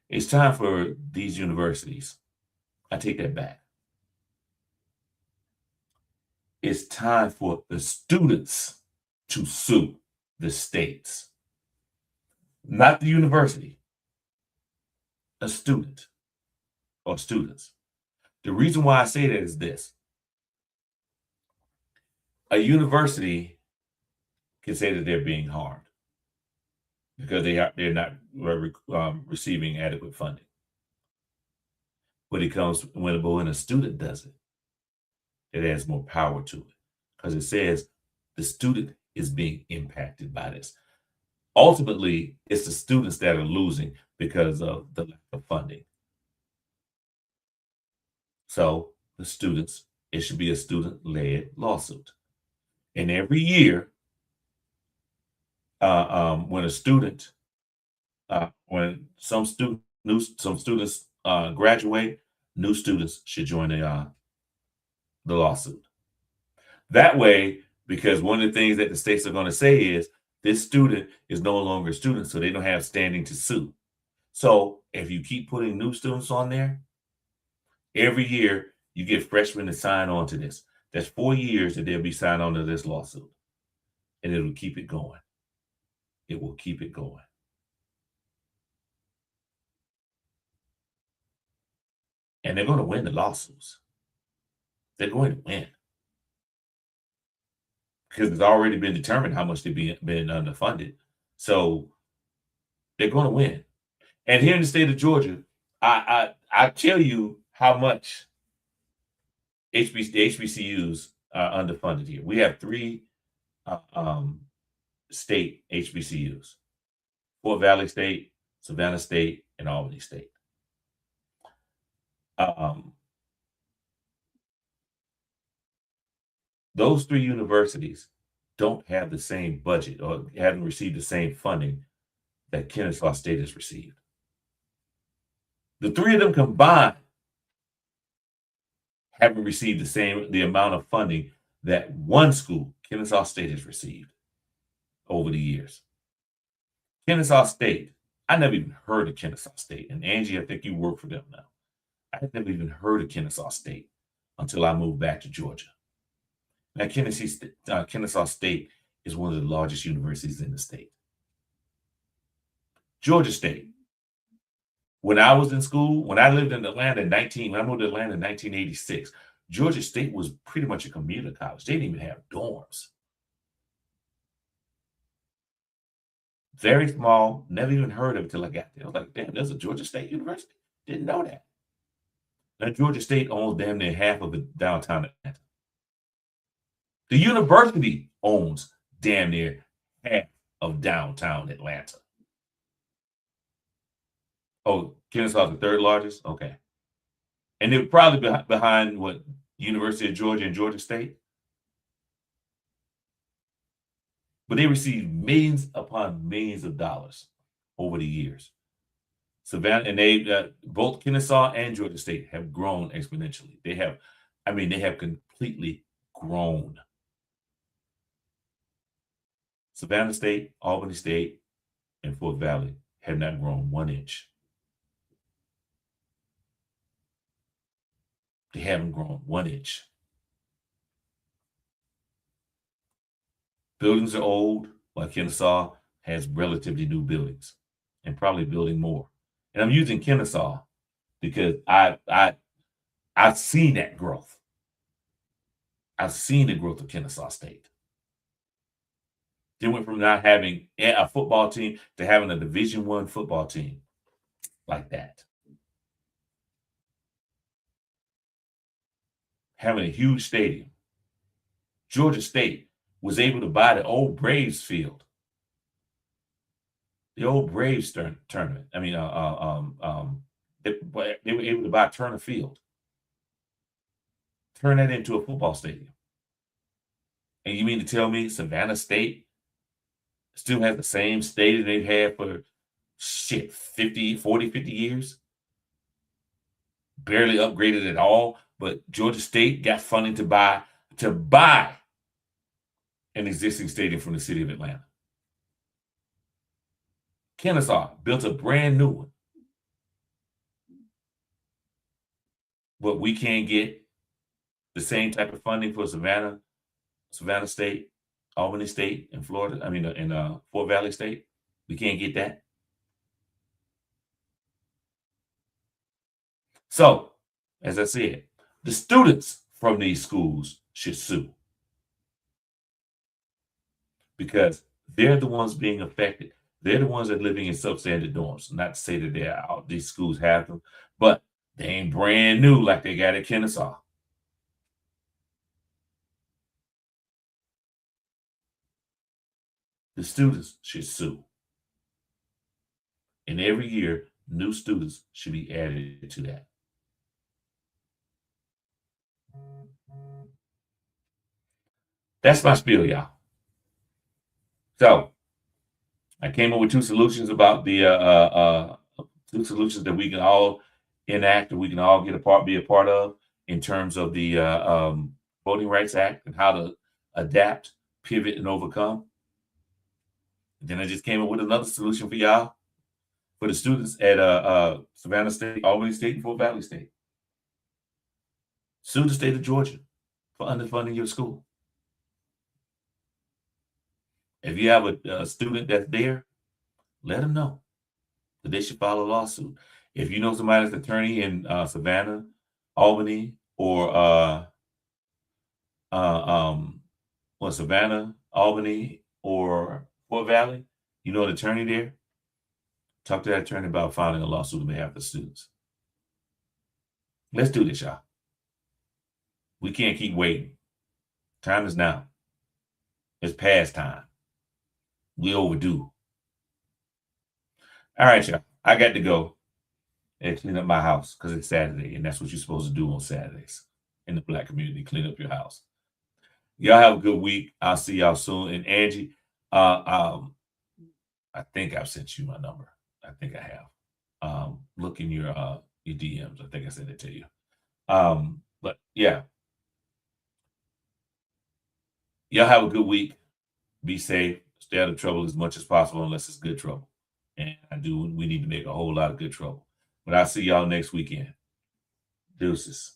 It's time for these universities, I take that back. It's time for the students to sue the states, not the university, a student or students. The reason why I say that is this. A university can say that they're being harmed because they're not receiving adequate funding. When a student does it, it adds more power to it because it says the student is being impacted by this. Ultimately, it's the students that are losing because of the lack of funding. So the students, it should be a student-led lawsuit. And every year, when a student, when some students graduate, new students should join the lawsuit. That way, because one of the things that the states are going to say is this student is no longer a student, so they don't have standing to sue. So if you keep putting new students on there, every year you get freshmen to sign on to this. That's 4 years that they'll be signed on to this lawsuit. And it'll keep it going. It will keep it going. And they're going to win the lawsuits. They're going to win. Because it's already been determined how much they've been underfunded. So they're going to win. And here in the state of Georgia, I tell you how much HBCUs are underfunded here. We have 3 state HBCUs: Fort Valley State, Savannah State, and Albany State. Those 3 universities don't have the same budget or haven't received the same funding that Kennesaw State has received. The 3 of them combined haven't received the amount of funding that one school, Kennesaw State, has received over the years. Kennesaw State, I never even heard of Kennesaw State. And Angie, I think you work for them now. I had never even heard of Kennesaw State until I moved back to Georgia. Now, Kennesaw State is one of the largest universities in the state. Georgia State. When I was in school, when I lived in Atlanta when I moved to Atlanta in 1986, Georgia State was pretty much a commuter college. They didn't even have dorms. Very small, never even heard of it till I got there. I was like, damn, there's a Georgia State University? Didn't know that. Now, Georgia State owns damn near half of the downtown Atlanta. The university owns damn near half of downtown Atlanta. Oh, Kennesaw is the 3rd largest? Okay. And they're probably behind what, University of Georgia and Georgia State? But they received millions upon millions of dollars over the years. Savannah, and both Kennesaw and Georgia State have grown exponentially. They have completely grown. Savannah State, Albany State, and Fort Valley have not grown 1 inch. They haven't grown 1 inch. Buildings are old, while Kennesaw has relatively new buildings and probably building more. And I'm using Kennesaw because I've seen that growth. I've seen the growth of Kennesaw State. They went from not having a football team to having a Division I football team like that. Having a huge stadium. Georgia State was able to buy the old Braves field. The old Braves tournament. I mean, they were able to buy Turner Field. Turn that into a football stadium. And you mean to tell me Savannah State still has the same stadium they've had for 50 years? Barely upgraded at all, but Georgia State got funding to buy an existing stadium from the city of Atlanta. Kennesaw built a brand new one. But we can't get the same type of funding for Savannah State, Albany State, and Florida. I mean, in Fort Valley State. We can't get that. So, as I said, the students from these schools should sue because they're the ones being affected. They're the ones that are living in substandard dorms. Not to say that these schools have them, but They ain't brand new like they got at Kennesaw. The students should sue. And every year, new students should be added to that. That's my spiel, y'all. So I came up with two solutions about the two solutions that we can all enact and we can all be a part of in terms of the Voting Rights Act and how to adapt, pivot, and overcome. And then I just came up with another solution for y'all, for the students at Savannah State, Albany State, and Fort Valley State. Sue the state of Georgia for underfunding your school. If you have a student that's there, let them know that they should file a lawsuit. If you know somebody that's an attorney in Savannah, Albany, or Savannah, Albany, or Fort Valley, you know an attorney there, talk to that attorney about filing a lawsuit on behalf of the students. Let's do this, y'all. We can't keep waiting. Time is now. It's past time. We overdue. All right, y'all. I got to go and clean up my house because it's Saturday, and that's what you're supposed to do on Saturdays in the Black community, clean up your house. Y'all have a good week. I'll see y'all soon. And Angie, I think I've sent you my number. I think I have. Look in your DMs. I think I sent it to you. But yeah. Y'all have a good week. Be safe. Stay out of trouble as much as possible unless it's good trouble. And we need to make a whole lot of good trouble. But I'll see y'all next weekend. Deuces.